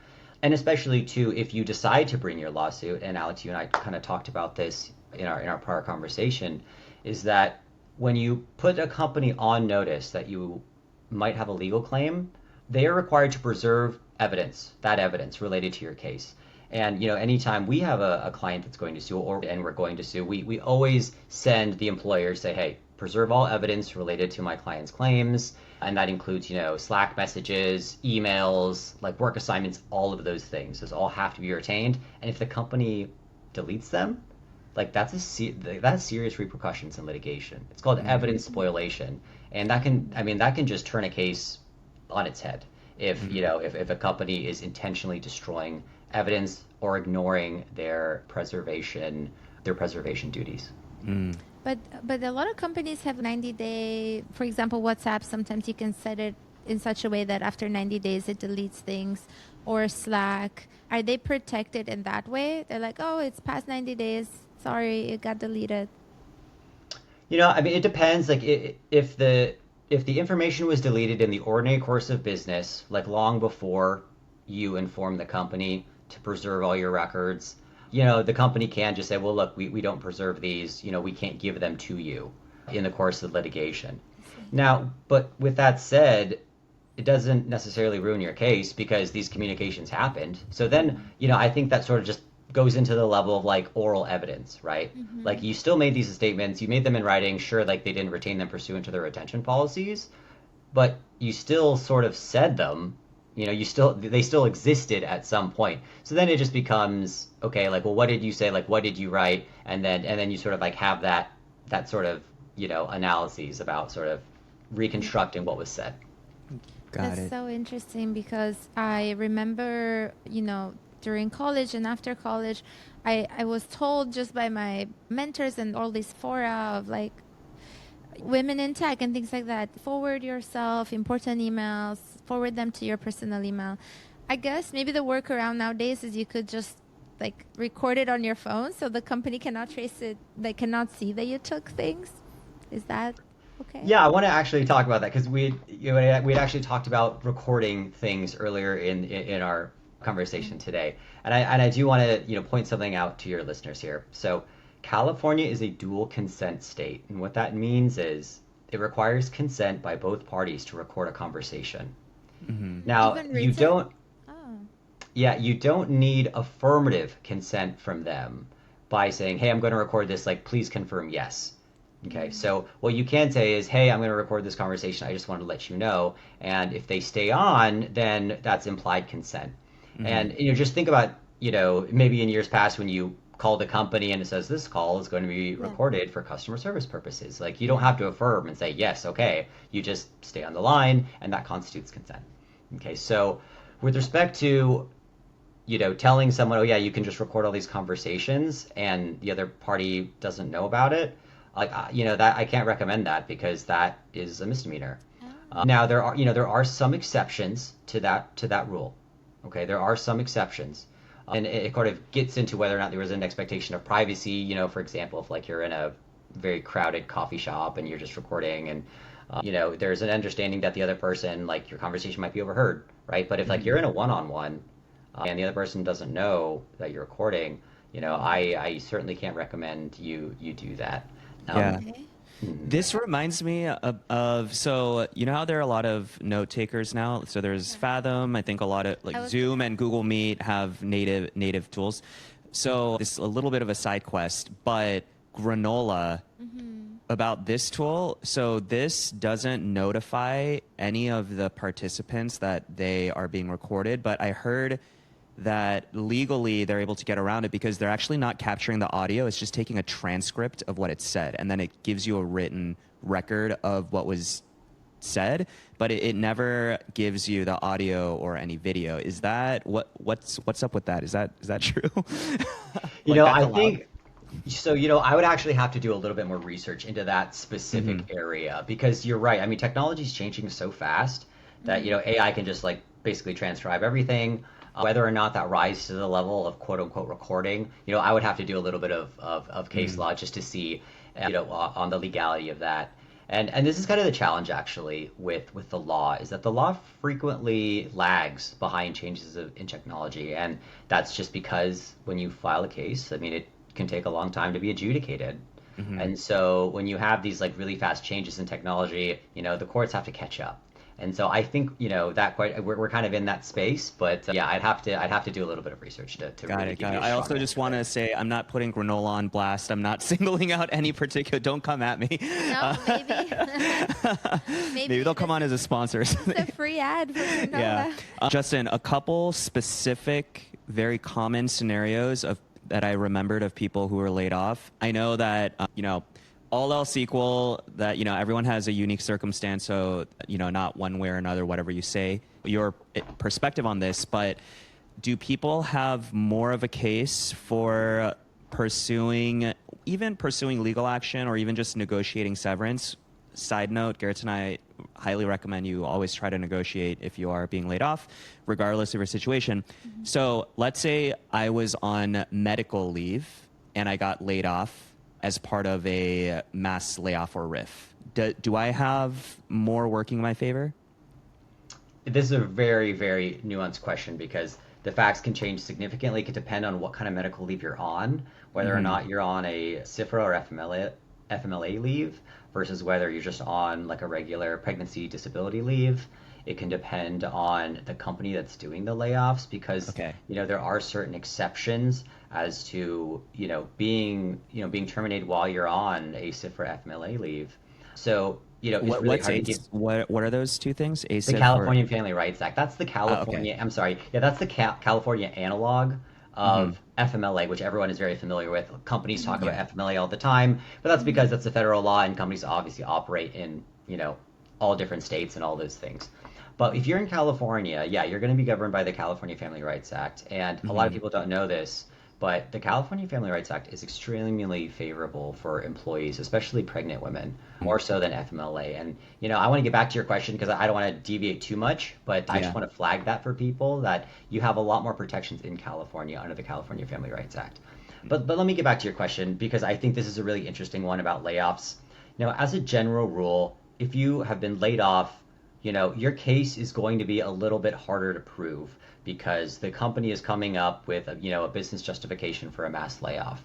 And especially too, if you decide to bring your lawsuit, and Alex, you and I kind of talked about this in our prior conversation, is that when you put a company on notice that you might have a legal claim, they are required to preserve that evidence related to your case. And anytime we have a client that's going to sue and we're going to sue, we always send the employer, say, hey, preserve all evidence related to my client's claims. And that includes, Slack messages, emails, like work assignments, all of those things. Those all have to be retained. And if the company deletes them, like that's serious repercussions in litigation. It's called evidence spoliation. And that can just turn a case on its head if a company is intentionally destroying evidence or ignoring their preservation their preservation duties. But a lot of companies have 90-day, for example, WhatsApp, sometimes you can set it in such a way that after 90 days it deletes things, or Slack. Are they protected in that way? They're like, oh, it's past 90 days. Sorry, it got deleted. I mean, it depends. Like, if the information was deleted in the ordinary course of business, like long before you inform the company to preserve all your records, the company can just say, well, look, we don't preserve these. We can't give them to you in the course of litigation. Now, but with that said, it doesn't necessarily ruin your case because these communications happened. So then, I think that sort of just goes into the level of like oral evidence, right? Like you still made these statements, you made them in writing, sure, like they didn't retain them pursuant to their retention policies, but you still sort of said them, they still existed at some point. So then it just becomes, okay, like, well, what did you say? Like, what did you write? And then you sort of like have that sort of, analyses about sort of reconstructing what was said. That's so interesting because I remember, during college and after college, I was told just by my mentors and all these fora of like women in tech and things like that, forward yourself important emails, forward them to your personal email. I guess maybe the workaround nowadays is you could just like record it on your phone so the company cannot trace it, they cannot see that you took things. Is that okay? Yeah, I want to actually talk about that because we'd actually talked about recording things earlier in our conversation today, and I do want to point something out to your listeners here. So California is a dual consent state, and what that means is it requires consent by both parties to record a conversation. Now you don't. Yeah, you don't need affirmative consent from them by saying, hey, I'm going to record this, like, please confirm yes. Okay, so what you can say is, hey, I'm going to record this conversation. I just wanted to let you know. And if they stay on, then that's implied consent. And, just think about, maybe in years past when you called a company and it says this call is going to be recorded for customer service purposes. Like, you don't have to affirm and say, yes, okay. You just stay on the line and that constitutes consent. Okay, so with respect to telling someone, oh yeah, you can just record all these conversations and the other party doesn't know about it, like, that I can't recommend that because that is a misdemeanor. Now there are some exceptions to that rule. Okay, there are some exceptions. And it kind of gets into whether or not there was an expectation of privacy, for example, if like you're in a very crowded coffee shop and you're just recording and there's an understanding that the other person, like your conversation might be overheard, right? But if like you're in a one-on-one and the other person doesn't know that you're recording, I certainly can't recommend you do that. This reminds me of so how there are a lot of note takers now. So there's Fathom. I think a lot of like Zoom and Google Meet have native tools. So this is a little bit of a side quest, but granola about this tool. So this doesn't notify any of the participants that they are being recorded, but I heard that legally they're able to get around it because they're actually not capturing the audio. It's just taking a transcript of what it said, and then it gives you a written record of what was said, but it never gives you the audio or any video. Is that what's up with that? Is that true? I think so. I would actually have to do a little bit more research into that specific area because you're right. I mean, technology is changing so fast that AI can just like basically transcribe everything. Whether or not that rises to the level of quote unquote recording, I would have to do a little bit of case law just to see, on the legality of that. And this is kind of the challenge actually with the law is that the law frequently lags behind changes in technology. And that's just because when you file a case, I mean, it can take a long time to be adjudicated. And so when you have these like really fast changes in technology, the courts have to catch up. And so I think that we're kind of in that space, but yeah, I'd have to do a little bit of research to really give you a I also just want to say I'm not putting granola on blast. I'm not singling out any particular. Don't come at me. No, Maybe they'll come on as a sponsor. It's a free ad for granola. Yeah, Justin, a couple specific, very common scenarios that I remembered of people who were laid off. I know that all else equal, that everyone has a unique circumstance, so not one way or another, whatever you say, your perspective on this, but do people have more of a case for even pursuing legal action or even just negotiating severance. Side note, Garrett and I highly recommend you always try to negotiate if you are being laid off, regardless of your situation. So let's say I was on medical leave and I got laid off as part of a mass layoff or RIF. Do I have more working in my favor? This is a very, very nuanced question because the facts can change significantly. It could depend on what kind of medical leave you're on, whether or not you're on a CIFRA or FMLA leave versus whether you're just on like a regular pregnancy disability leave. It can depend on the company that's doing the layoffs because there are certain exceptions as to being terminated while you're on a CIFRA FMLA leave. So it's really hard to give. What are those two things? The California Family Rights Act. That's the California. I'm sorry. Yeah, that's the California analog of FMLA, which everyone is very familiar with. Companies talk about FMLA all the time, but that's because that's a federal law, and companies obviously operate in all different states and all those things. But if you're in California, you're going to be governed by the California Family Rights Act, and a lot of people don't know this. But the California Family Rights Act is extremely favorable for employees, especially pregnant women, more so than FMLA. And, I want to get back to your question because I don't want to deviate too much, but I just want to flag that for people that you have a lot more protections in California under the California Family Rights Act. But let me get back to your question because I think this is a really interesting one about layoffs. As a general rule, if you have been laid off, your case is going to be a little bit harder to prove because the company is coming up with a business justification for a mass layoff.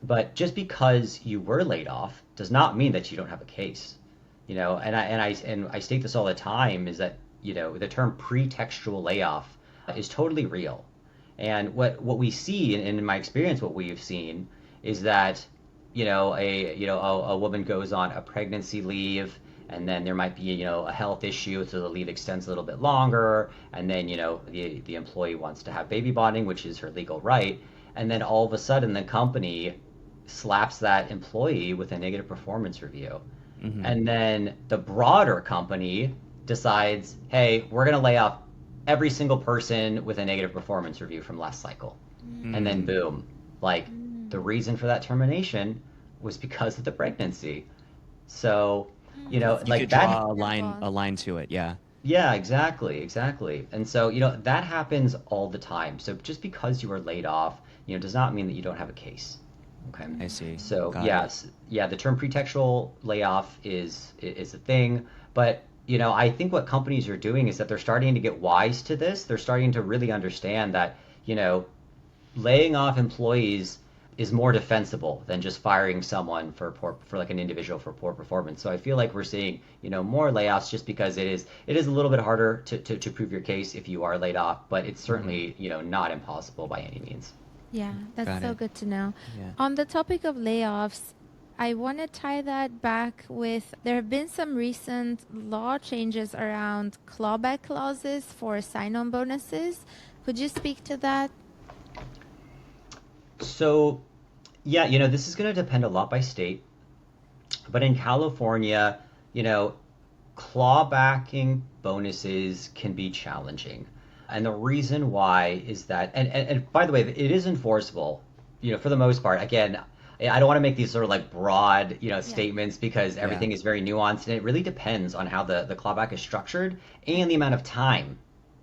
But just because you were laid off does not mean that you don't have a case. And I state this all the time is that the term pretextual layoff is totally real. And what we see, and in my experience, what we've seen is that a woman goes on a pregnancy leave. And then there might be, a health issue, so the leave extends a little bit longer. And then, the employee wants to have baby bonding, which is her legal right. And then all of a sudden, the company slaps that employee with a negative performance review. And then the broader company decides, hey, we're going to lay off every single person with a negative performance review from last cycle. And then boom, the reason for that termination was because of the pregnancy. So you could draw a line to it. Yeah, exactly. And so that happens all the time. So just because you were laid off does not mean that you don't have a case. Okay, I see. So the term pretextual layoff is a thing, but I think what companies are doing is that they're starting to get wise to this. They're starting to really understand that laying off employees is more defensible than just firing someone for like an individual for poor performance. So I feel like we're seeing more layoffs just because it is a little bit harder to prove your case if you are laid off, but it's certainly not impossible by any means. Yeah, that's so good to know. Yeah. On the topic of layoffs, I want to tie that back with there have been some recent law changes around clawback clauses for sign-on bonuses. Could you speak to that? So, this is going to depend a lot by state. But in California, clawbacking bonuses can be challenging. And the reason why is that, and by the way, it is enforceable, for the most part. Again, I don't want to make these sort of like broad, statements because everything is very nuanced and it really depends on how the clawback is structured and the amount of time,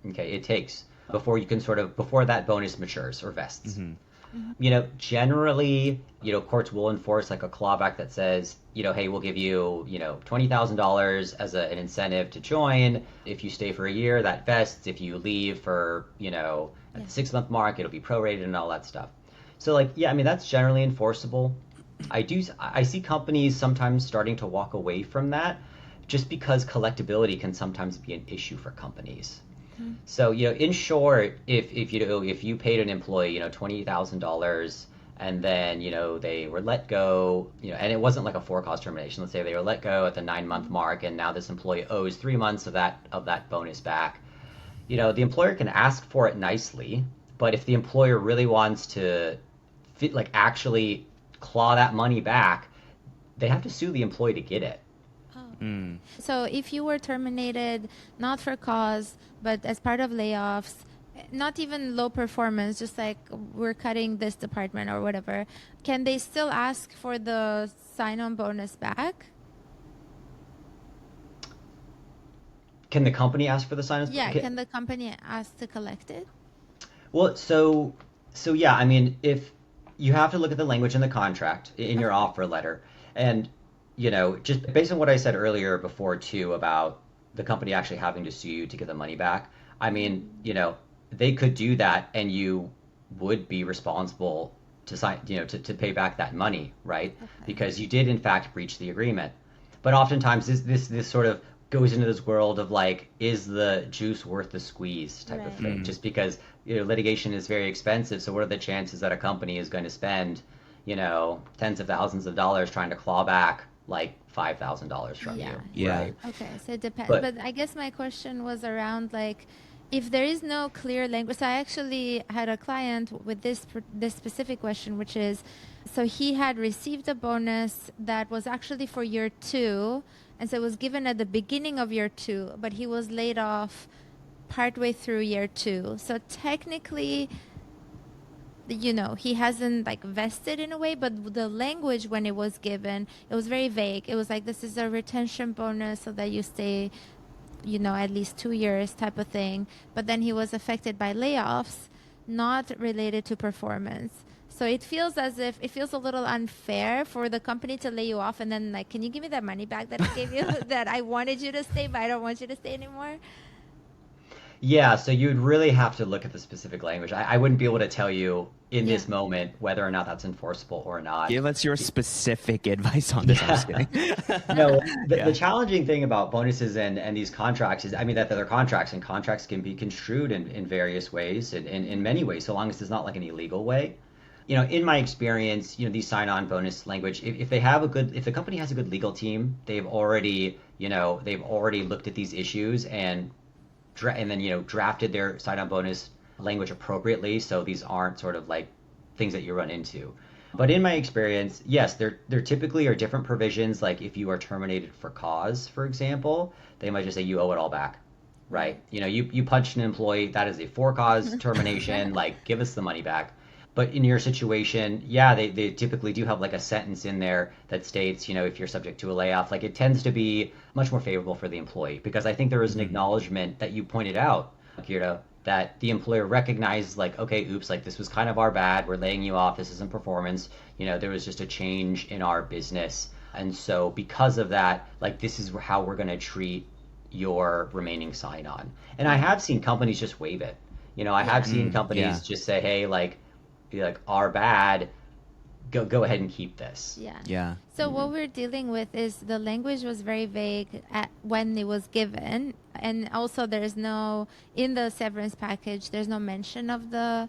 it takes before you can before that bonus matures or vests. Generally, courts will enforce like a clawback that says, hey, we'll give you, $20,000 as an incentive to join. If you stay for a year, that vests. If you leave for, at the 6-month mark, it'll be prorated and all that stuff. So that's generally enforceable. I see companies sometimes starting to walk away from that just because collectability can sometimes be an issue for companies. So, in short, if you paid an employee, $20,000 and then, they were let go, and it wasn't like a for-cause termination. Let's say they were let go at the 9-month mark and now this employee owes 3 months of that bonus back. The employer can ask for it nicely, but if the employer really wants to actually claw that money back, they have to sue the employee to get it. So if you were terminated not for cause, but as part of layoffs, not even low performance, just like we're cutting this department or whatever, can they still ask for the sign-on bonus back? Can the company ask for the sign-on? Yeah, can the company ask to collect it? Well, so yeah, I mean, if you have to look at the language in the contract in your offer letter, and just based on what I said earlier before too about the company actually having to sue you to get the money back, I mean, they could do that and you would be responsible to sign, to pay back that money, right? Okay. Because you did in fact breach the agreement. But oftentimes this sort of goes into this world of like, is the juice worth the squeeze type of thing? Right. Just because litigation is very expensive, so what are the chances that a company is going to spend, tens of thousands of dollars trying to claw back like $5,000 from Yeah. you, Yeah. right? Okay, so it depends. But But I guess my question was around like, if there is no clear language. So I actually had a client with this specific question, which is, so he had received a bonus that was actually for year 2, and so it was given at the beginning of year 2, but he was laid off partway through year 2. So technically, he hasn't like vested in a way, but the language when it was given, it was very vague. It was like, this is a retention bonus so that you stay, at least 2 years type of thing. But then he was affected by layoffs, not related to performance. So it feels a little unfair for the company to lay you off and then like, can you give me that money back that I gave you that I wanted you to stay, but I don't want you to stay anymore? yeah, so you'd really have to look at the specific language. I wouldn't be able to tell you in Yeah. this moment whether or not that's enforceable or not. Give us your specific advice on this. I'm just kidding. No, the, Yeah. the challenging thing about bonuses and these contracts is, I mean, that they're contracts, and contracts can be construed in various ways, and in many ways, so long as it's not like an illegal way. In my experience, these sign-on bonus language, if the company has a good legal team, they've already looked at these issues and then drafted their sign-on bonus language appropriately, so these aren't sort of like things that you run into. But in my experience, yes, there typically are different provisions. Like if you are terminated for cause, for example, they might just say you owe it all back, right? You punched an employee, that is a for cause termination. Like give us the money back. But in your situation, yeah, they typically do have like a sentence in there that states, if you're subject to a layoff, like it tends to be much more favorable for the employee, because I think there is an acknowledgement that you pointed out, Kirta, that the employer recognizes like, okay, oops, like this was kind of our bad. We're laying you off. This isn't performance. There was just a change in our business. And so because of that, like this is how we're going to treat your remaining sign on. And I have seen companies just waive it. I have seen companies Yeah. just say, hey, be like, our bad, go ahead and keep this. Yeah. Yeah. So what we're dealing with is the language was very vague when it was given, and also there's no, in the severance package, there's no mention of the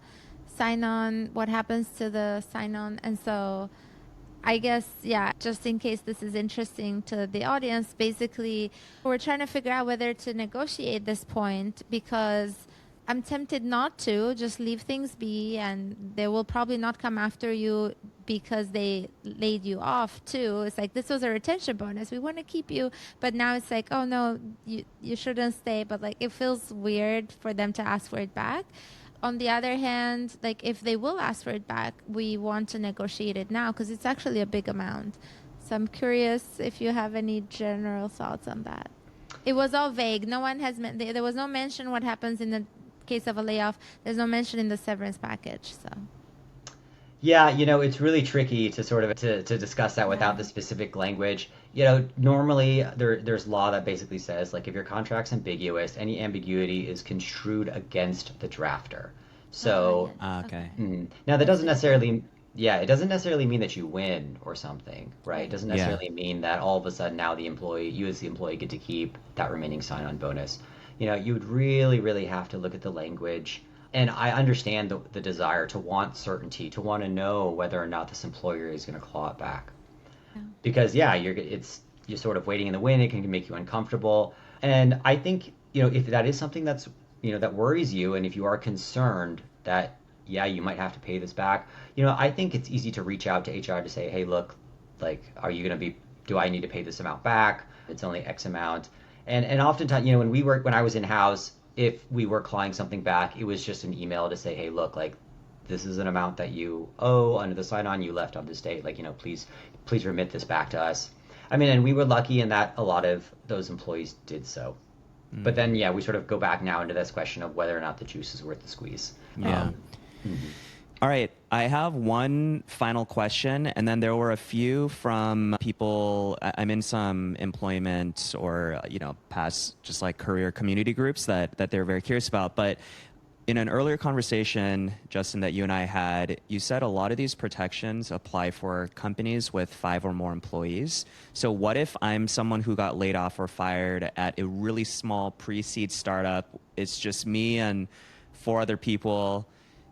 sign-on, what happens to the sign-on, and so I guess, yeah, just in case this is interesting to the audience, basically we're trying to figure out whether to negotiate this point, because I'm tempted not to just leave things be, and they will probably not come after you because they laid you off too. It's like, this was a retention bonus, we want to keep you, but now it's like, oh no, you shouldn't stay. But like, it feels weird for them to ask for it back. On the other hand, like if they will ask for it back, we want to negotiate it now because it's actually a big amount. So I'm curious if you have any general thoughts on that. It was all vague. No one has there was no mention what happens in the case of a layoff. There's no mention in the severance package. So Yeah, it's really tricky to sort of to discuss that without the specific language. Normally there's law that basically says like if your contract's ambiguous, any ambiguity is construed against the drafter. So Okay. now that doesn't necessarily, yeah, it doesn't necessarily mean that you win or something, right? It doesn't Yeah. necessarily mean that all of a sudden now you as the employee get to keep that remaining sign-on bonus. You would really, really have to look at the language. And I understand the desire to want certainty, to want to know whether or not this employer is going to claw it back. Yeah. Because yeah, you're sort of waiting in the wind. It can make you uncomfortable. And I think, if that is something that's, that worries you, and if you are concerned that, yeah, you might have to pay this back, I think it's easy to reach out to HR to say, hey, look, like, do I need to pay this amount back? It's only X amount. And oftentimes, when I was in house, if we were clawing something back, it was just an email to say, hey, look, like this is an amount that you owe under the sign-on you left on this date. Like, please remit this back to us. I mean, and we were lucky in that a lot of those employees did so. But then, yeah, we sort of go back now into this question of whether or not the juice is worth the squeeze. Yeah. All right. I have one final question, and then there were a few from people. I'm in some employment or, past just like career community groups that they're very curious about. But in an earlier conversation, Justin, that you and I had, you said a lot of these protections apply for companies with 5 or more employees. So what if I'm someone who got laid off or fired at a really small pre-seed startup? It's just me and 4 other people.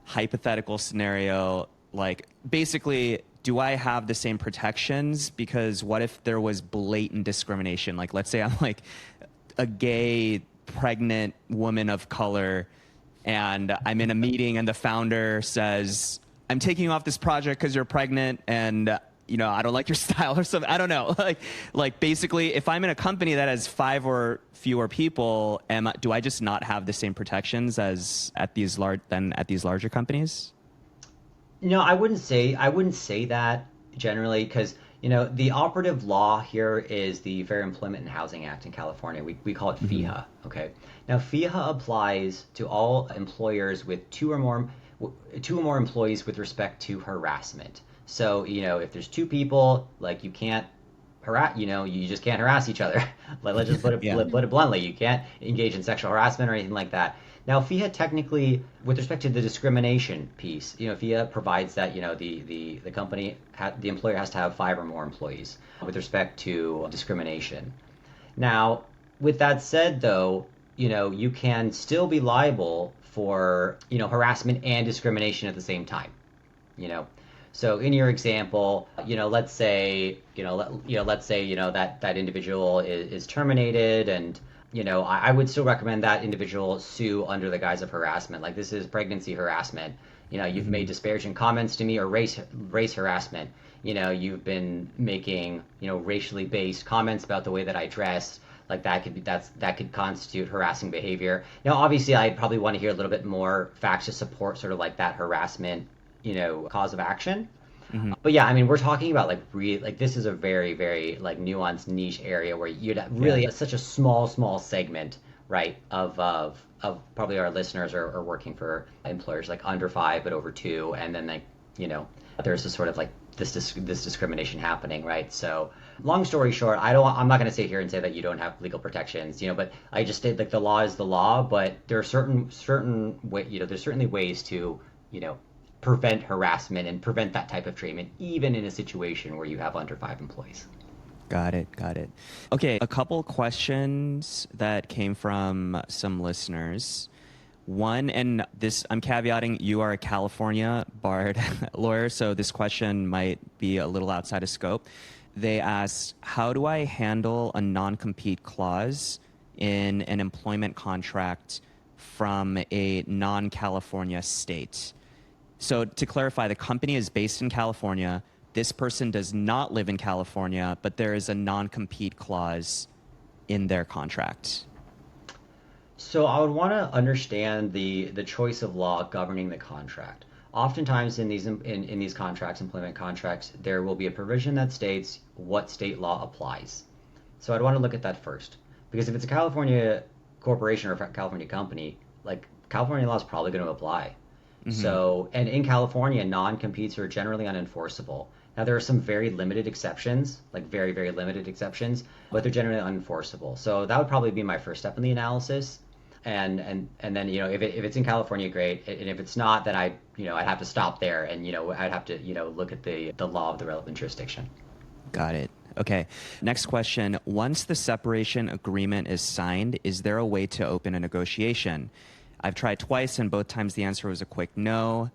Hypothetical scenario, like basically, do I have the same protections? Because what if there was blatant discrimination? Like, let's say I'm like a gay, pregnant woman of color, and I'm in a meeting and the founder says, I'm taking you off this project because you're pregnant and I don't like your style or something. I don't know. Like basically, if I'm in a company that has 5 or fewer people, do I just not have the same protections as at these larger companies? No, I wouldn't say that generally, because the operative law here is the Fair Employment and Housing Act in California. We call it FEHA. Okay. Now FEHA applies to all employers with 2 or more employees with respect to harassment. So, if there's 2 people, like you can't harass, you just can't harass each other. Let's just put it bluntly. You can't engage in sexual harassment or anything like that. Now, FEHA technically, with respect to the discrimination piece, FEHA provides that, the company, the employer has to have 5 or more employees with respect to discrimination. Now, with that said, though, you can still be liable for, harassment and discrimination at the same time, So in your example, let's say that individual is terminated, and I would still recommend that individual sue under the guise of harassment. Like, this is pregnancy harassment. You've made disparaging comments to me, or race harassment. You've been making racially based comments about the way that I dress. Like, that could constitute harassing behavior. Now, obviously, I'd probably want to hear a little bit more facts to support sort of like that harassment cause of action. But yeah, I mean, we're talking about this is a very, very like nuanced niche area where you'd really such a small segment, right, of probably our listeners are working for employers like under 5 but over 2, and then there's this sort of like this discrimination happening, right? So long story short, I'm not going to sit here and say that you don't have legal protections, but I just say like the law is the law, but there are certain there's certainly ways to prevent harassment and prevent that type of treatment, even in a situation where you have under 5 employees. Got it. Okay, a couple questions that came from some listeners. One, and this I'm caveating, you are a California barred lawyer, so this question might be a little outside of scope. They asked, how do I handle a non-compete clause in an employment contract from a non-California state? So to clarify, the company is based in California. This person does not live in California, but there is a non-compete clause in their contract. So I would want to understand the choice of law governing the contract. Oftentimes in these contracts, employment contracts, there will be a provision that states what state law applies. So I'd want to look at that first, because if it's a California corporation or a California company, like California law is probably going to apply. So, and in California, non-competes are generally unenforceable. Now, there are some very limited exceptions, like very, very limited exceptions, but they're generally unenforceable. So that would probably be my first step in the analysis. And then, if it's in California, great. And if it's not, then I'd have to stop there, and, I'd have to, look at the law of the relevant jurisdiction. Got it. Okay. Next question. Once the separation agreement is signed, is there a way to open a negotiation? I've tried twice, and both times the answer was a quick no.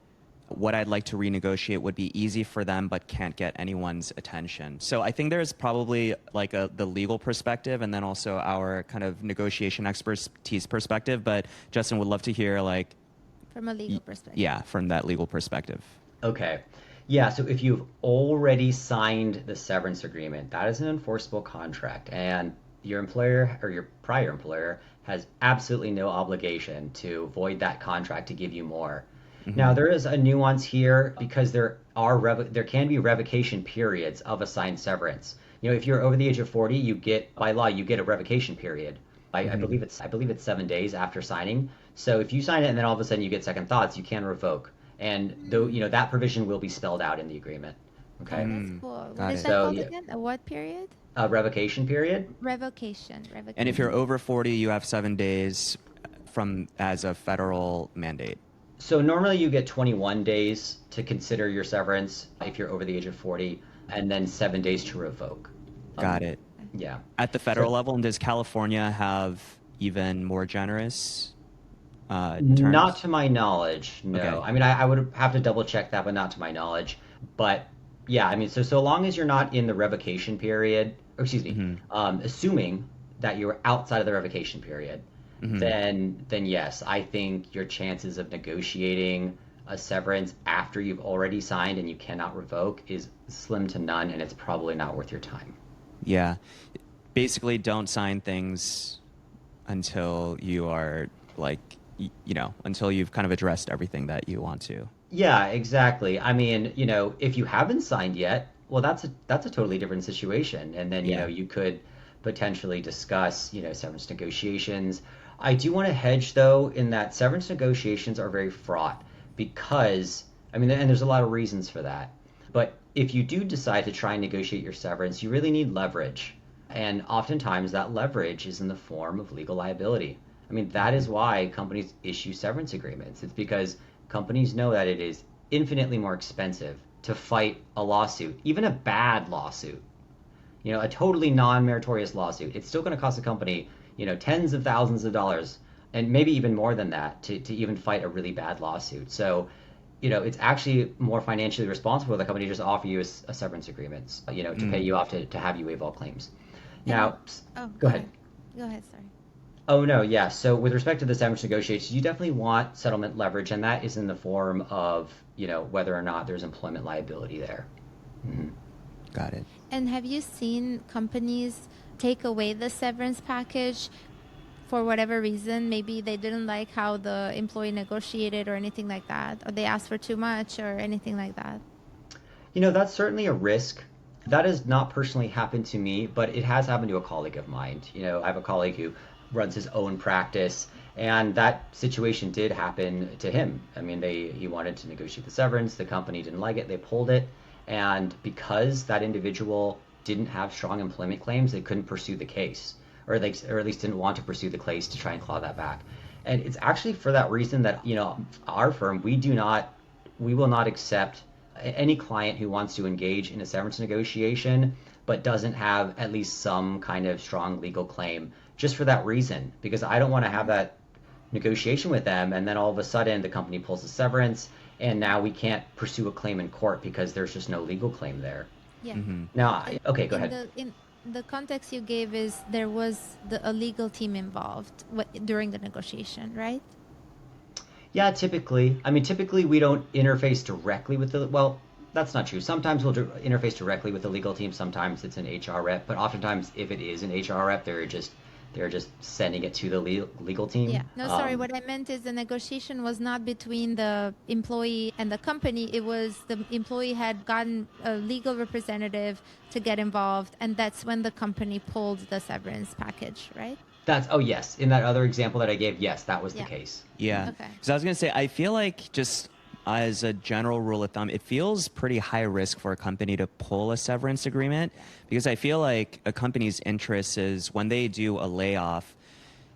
What I'd like to renegotiate would be easy for them, but can't get anyone's attention. So I think there's probably like the legal perspective, and then also our kind of negotiation expertise perspective. But Justin, would love to hear from a legal perspective. Yeah, from that legal perspective. Okay. Yeah, so if you've already signed the severance agreement, that is an enforceable contract, and your employer or your prior employer has absolutely no obligation to void that contract to give you more. Now, there is a nuance here because there can be revocation periods of assigned severance. If you're over the age of 40, by law you get a revocation period. I believe it's 7 days after signing. So if you sign it and then all of a sudden you get second thoughts, you can revoke. And though that provision will be spelled out in the agreement. Okay. That's cool. What Got is it. that So called yeah, again? A what period? a revocation period. Revocation. And if you're over 40, you have 7 days as a federal mandate. So normally you get 21 days to consider your severance if you're over the age of 40, and then 7 days to revoke. Got it. Yeah. At the federal level, and does California have even more generous terms? Not to my knowledge, no. Okay. I mean, I would have to double check that, but not to my knowledge. But yeah, I mean, so long as you're not in the revocation period, or excuse me, assuming that you're outside of the revocation period, then yes, I think your chances of negotiating a severance after you've already signed and you cannot revoke is slim to none, and it's probably not worth your time. Yeah. Basically, don't sign things until you are until you've kind of addressed everything that you want to. Yeah, exactly. I mean, if you haven't signed yet, well, that's a totally different situation. And then, you could potentially discuss, severance negotiations. I do want to hedge, though, in that severance negotiations are very fraught because, I mean, and there's a lot of reasons for that. But if you do decide to try and negotiate your severance, you really need leverage. And oftentimes that leverage is in the form of legal liability. I mean, that is why companies issue severance agreements. It's because companies know that it is infinitely more expensive to fight a lawsuit, even a bad lawsuit, a totally non-meritorious lawsuit. It's still going to cost the company, tens of thousands of dollars, and maybe even more than that to even fight a really bad lawsuit. So, it's actually more financially responsible for the company to just offer you a severance agreement, to pay you off to have you waive all claims. Now, go ahead. Go ahead, sorry. Oh, no, yeah. So with respect to the severance negotiations, you definitely want settlement leverage, and that is in the form of, whether or not there's employment liability there. Got it. And have you seen companies take away the severance package for whatever reason? Maybe they didn't like how the employee negotiated or anything like that, or they asked for too much or anything like that? That's certainly a risk. That has not personally happened to me, but it has happened to a colleague of mine. I have a colleague who runs his own practice, and that situation did happen to him. I mean, he wanted to negotiate the severance, the company didn't like it, they pulled it, and because that individual didn't have strong employment claims, they couldn't pursue the case, or at least didn't want to pursue the case to try and claw that back. And it's actually for that reason that our firm, we will not accept any client who wants to engage in a severance negotiation but doesn't have at least some kind of strong legal claim, just for that reason, because I don't want to have that negotiation with them and then all of a sudden the company pulls a severance and now we can't pursue a claim in court because there's just no legal claim there. Yeah. Now, okay, go ahead. In the context you gave is there was a legal team involved during the negotiation, right? Yeah, typically. I mean, typically we don't interface directly with well, that's not true. Sometimes we'll interface directly with the legal team. Sometimes it's an HR rep, but oftentimes if it is an HR rep, they're just sending it to the legal team. Yeah. No, sorry. What I meant is the negotiation was not between the employee and the company. It was the employee had gotten a legal representative to get involved, and that's when the company pulled the severance package, right? Yes. In that other example that I gave, yes, that was the case. Yeah. Okay. Because I was going to say, I feel like just as a general rule of thumb, it feels pretty high risk for a company to pull a severance agreement, because I feel like a company's interest is when they do a layoff,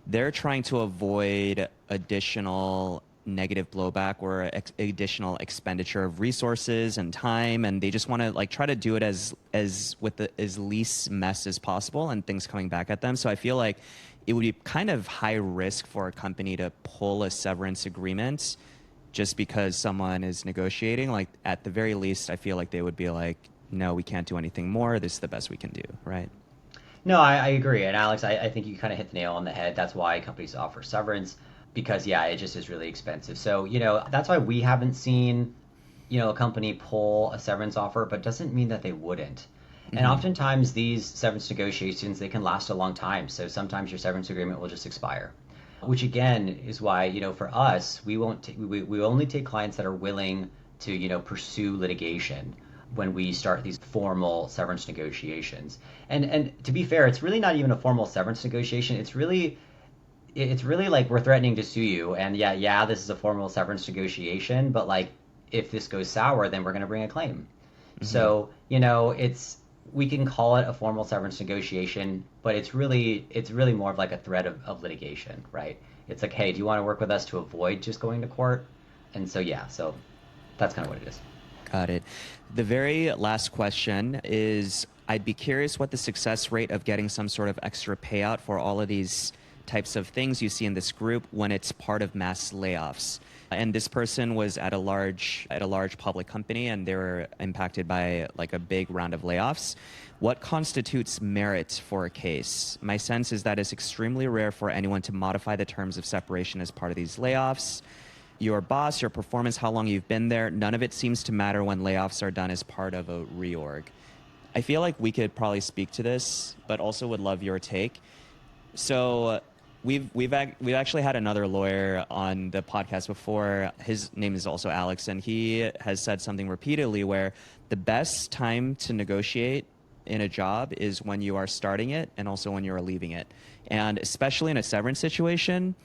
they're trying to avoid additional negative blowback or additional expenditure of resources and time, and they just want to try to do it as with as least mess as possible and things coming back at them. So I feel like it would be kind of high risk for a company to pull a severance agreement just because someone is negotiating. At the very least, I feel like they would be like, no, we can't do anything more. This is the best we can do, right? No, I agree. And Alex, I think you kind of hit the nail on the head. That's why companies offer severance, because it just is really expensive. So, that's why we haven't seen, a company pull a severance offer, but doesn't mean that they wouldn't. And oftentimes these severance negotiations, they can last a long time. So sometimes your severance agreement will just expire. which again is why, for us, we only take clients that are willing to, pursue litigation when we start these formal severance negotiations. And to be fair, it's really not even a formal severance negotiation. It's really like we're threatening to sue you, and yeah, this is a formal severance negotiation, but like if this goes sour, then we're going to bring a claim. So, we can call it a formal severance negotiation, but it's really more of like a threat of litigation, right? It's like, hey, do you want to work with us to avoid just going to court? And so so that's kind of what it is. Got it. The very last question is, I'd be curious what the success rate of getting some sort of extra payout for all of these types of things you see in this group when it's part of mass layoffs. And this person was at a large public company, and they were impacted by like a big round of layoffs. What constitutes merit for a case? My sense is that it's extremely rare for anyone to modify the terms of separation as part of these layoffs. Your boss, your performance, how long you've been there, none of it seems to matter when layoffs are done as part of a reorg. I feel like we could probably speak to this, but also would love your take. So we've actually had another lawyer on the podcast before. His name is also Alex, and he has said something repeatedly where the best time to negotiate in a job is when you are starting it and also when you are leaving it. And especially in a severance situation,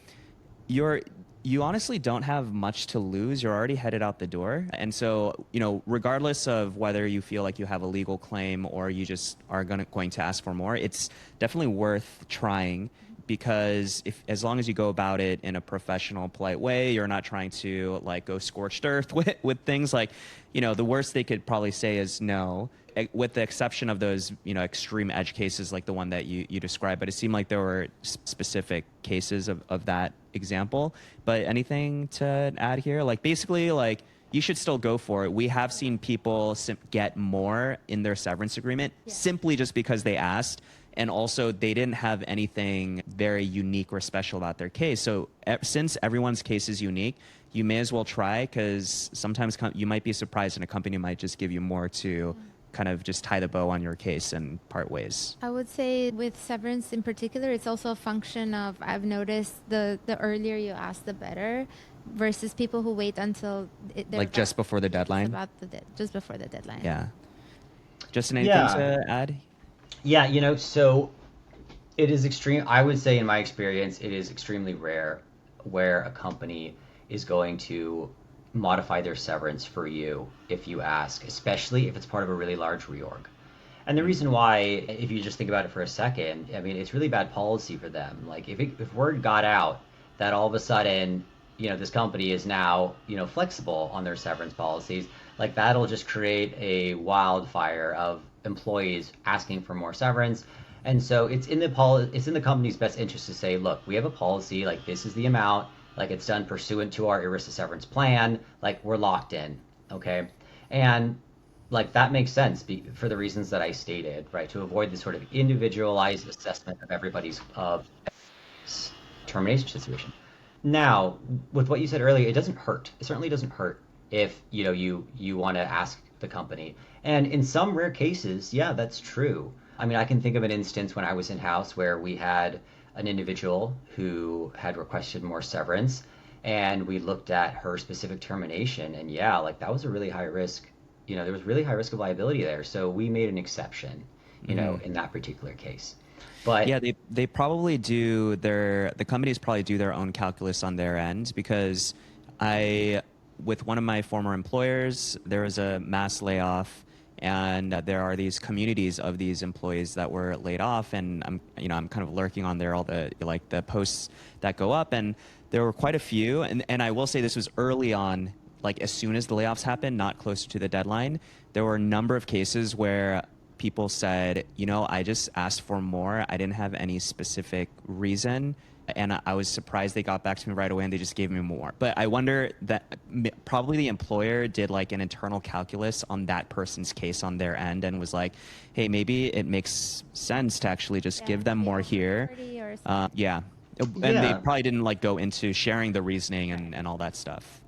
you honestly don't have much to lose. You're already headed out the door. And so, regardless of whether you feel like you have a legal claim or you just are going to ask for more, it's definitely worth trying, because as long as you go about it in a professional, polite way, you're not trying to like go scorched earth with things like, the worst they could probably say is no, with the exception of those, extreme edge cases like the one that you described. But it seemed like there were specific cases of that example. But anything to add here? Like basically, like you should still go for it. We have seen people get more in their severance agreement simply just because they asked. And also, they didn't have anything very unique or special about their case. So since everyone's case is unique, you may as well try, because sometimes you might be surprised and a company might just give you more to kind of just tie the bow on your case and part ways. I would say with severance in particular, it's also a function of, I've noticed the earlier you ask, the better, versus people who wait until they're like just before the deadline? Just before the deadline. Yeah. Justin, anything to add? Yeah, so it is I would say in my experience, it is extremely rare where a company is going to modify their severance for you if you ask, especially if it's part of a really large reorg. And the reason why, if you just think about it for a second, I mean, it's really bad policy for them. Like if word got out that all of a sudden, this company is now, flexible on their severance policies, like that'll just create a wildfire of employees asking for more severance. And so it's in the company's best interest to say, look, we have a policy, like this is the amount, like it's done pursuant to our ERISA severance plan, like we're locked in, okay? And like that makes sense for the reasons that I stated, right? To avoid this sort of individualized assessment of everybody's termination situation. Now, with what you said earlier, it doesn't hurt. It certainly doesn't hurt if you want to ask the company. And in some rare cases, yeah, that's true. I mean, I can think of an instance when I was in-house where we had an individual who had requested more severance, and we looked at her specific termination, and yeah, like that was a really high risk. There was really high risk of liability there. So we made an exception, in that particular case. But yeah, they probably the companies probably do their own calculus on their end, because with one of my former employers, there was a mass layoff, and there are these communities of these employees that were laid off, and I'm kind of lurking on there, all the posts that go up, and there were quite a few, and I will say this was early on, like as soon as the layoffs happened, not closer to the deadline. There were a number of cases where people said, I just asked for more. I didn't have any specific reason. And I was surprised they got back to me right away and they just gave me more. But I wonder that probably the employer did like an internal calculus on that person's case on their end and was like, hey, maybe it makes sense to actually just give them more here. Yeah. And they probably didn't like go into sharing the reasoning and all that stuff.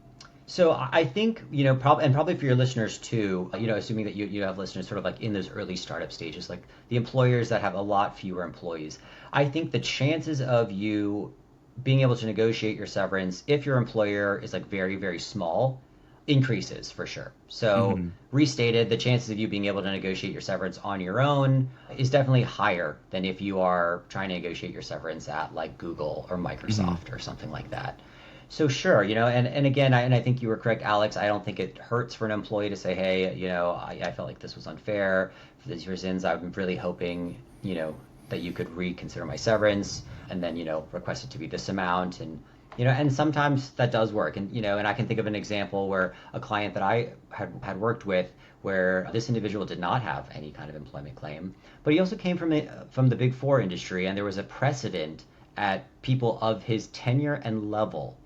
So I think, probably for your listeners too, assuming that you have listeners sort of like in those early startup stages, like the employers that have a lot fewer employees, I think the chances of you being able to negotiate your severance if your employer is like very, very small increases for sure. So, Hmm. restated, the chances of you being able to negotiate your severance on your own is definitely higher than if you are trying to negotiate your severance at like Google or Hmm. Microsoft or something like that. So sure, and again, I think you were correct, Alex. I don't think it hurts for an employee to say, hey, I felt like this was unfair for these reasons. I'm really hoping, that you could reconsider my severance and then, request it to be this amount. And sometimes that does work. And I can think of an example where a client that I had worked with where this individual did not have any kind of employment claim, but he also came from the Big Four industry, and there was a precedent at people of his tenure and level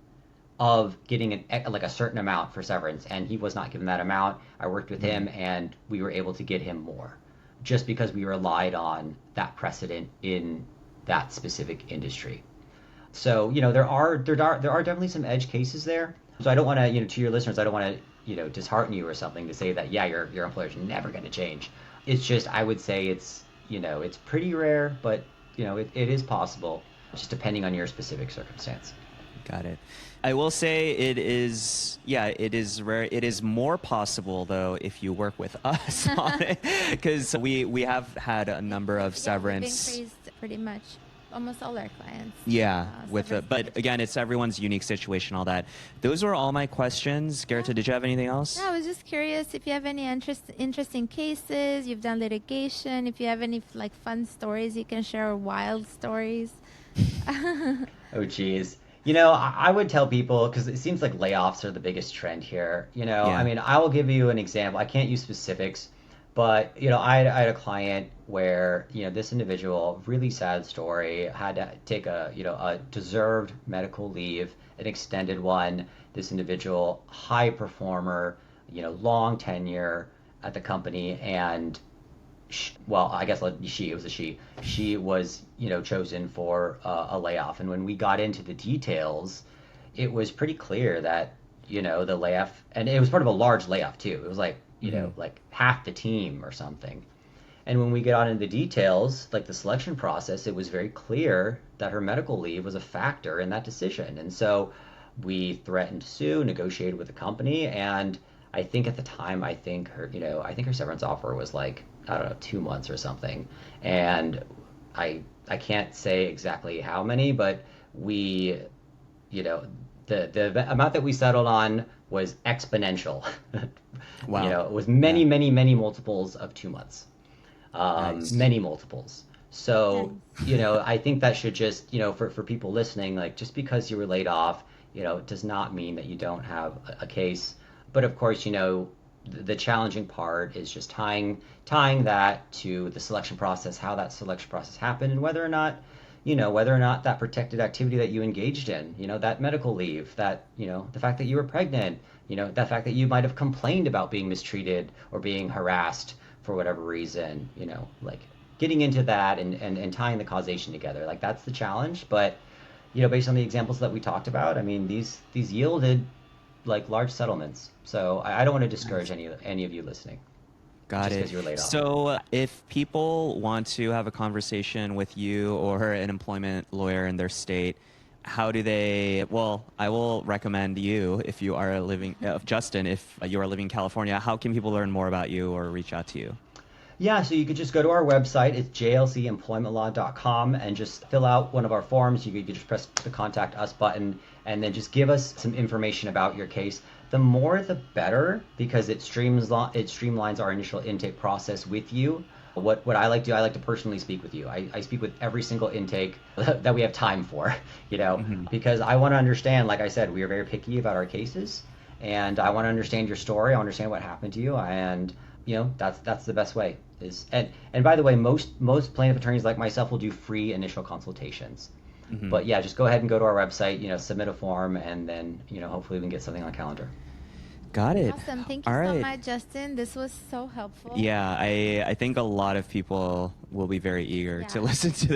of getting like a certain amount for severance, and he was not given that amount. I worked with him, and we were able to get him more, just because we relied on that precedent in that specific industry. So there are definitely some edge cases there. So I don't want to to your listeners, I don't want to dishearten you or something to say that yeah your employer's never going to change. It's just I would say it's pretty rare, but it is possible, just depending on your specific circumstance. Got it. I will say it is, yeah, it is rare. It is more possible though if you work with us on it, because we have had a number of Yeah, we've severance. increased pretty much almost all our clients. Yeah, with Severance it, but package. again, it's everyone's unique situation, all that. Those were all my questions. Garrett, did you have anything else? Yeah, I was just curious if you have any interesting cases. You've done litigation. If you have any like fun stories you can share, or wild stories. Oh, geez. I would tell people because it seems like layoffs are the biggest trend here. I Yeah. mean, I will give you an example. I can't use specifics, but I had a client where this individual, really sad story, had to take a deserved medical leave, an extended one. This individual, high performer, long tenure at the company, and well, I guess it was a she. She was, chosen for a layoff. And when we got into the details, it was pretty clear that, the layoff, and it was part of a large layoff too. It was like, Hmm. like half the team or something. And when we got into the details, like the selection process, it was very clear that her medical leave was a factor in that decision. And so we threatened to sue, negotiated with the company, and I think at the time, I think her severance offer was like, I don't know, 2 months or something. And I can't say exactly how many, but we, you know, the amount that we settled on was exponential. Wow. It was Yeah. many, many, many multiples of 2 months, Nice. many multiples. So, Nice. I think that should just, for people listening, like just because you were laid off, does not mean that you don't have a case. But of course, the challenging part is just tying that to the selection process, how that selection process happened, and whether or not that protected activity that you engaged in, that medical leave, that, the fact that you were pregnant, the fact that you might have complained about being mistreated or being harassed for whatever reason, like getting into that and tying the causation together. Like that's the challenge. But, based on the examples that we talked about, I mean, these yielded like large settlements. So I don't want to discourage Nice. any of you listening Got just it. because you were laid off. So, if people want to have a conversation with you or an employment lawyer in their state, how do they? Well, I will recommend you if you are living, Justin, if you are living in California. How can people learn more about you or reach out to you? Yeah, so you could just go to our website. It's jlcemploymentlaw.com and just fill out one of our forms. You could just press the contact us button and then just give us some information about your case. The more the better because it streamlines our initial intake process with you. What I like to do, I like to personally speak with you. I speak with every single intake that we have time for, Hmm. because I want to understand, like I said, we are very picky about our cases and I want to understand your story. I want to understand what happened to you, and that's the best way. And by the way, most plaintiff attorneys like myself will do free initial consultations. Hmm. But yeah, just go ahead and go to our website, submit a form, and then hopefully we can get something on calendar. Got it. Awesome. Thank you All so right. much, Justin. This was so helpful. Yeah, I think a lot of people will be very eager to Yeah. listen to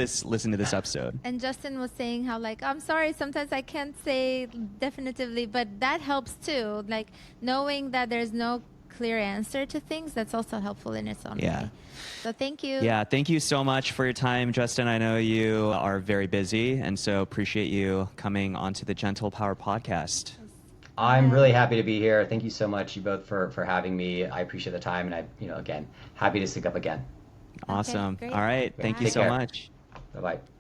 this episode. And Justin was saying how like I'm sorry sometimes I can't say definitively, but that helps too. Like knowing that there's no clear answer to things, that's also helpful in its own Yeah. way. So thank you. Yeah, thank you so much for your time, Justin. I know you are very busy, and so appreciate you coming onto the Gentle Power podcast. I'm really happy to be here. Thank you so much, you both, for having me. I appreciate the time, and again, happy to sync up again. Awesome. great. All right. Thank you Take so care. much. Bye-bye.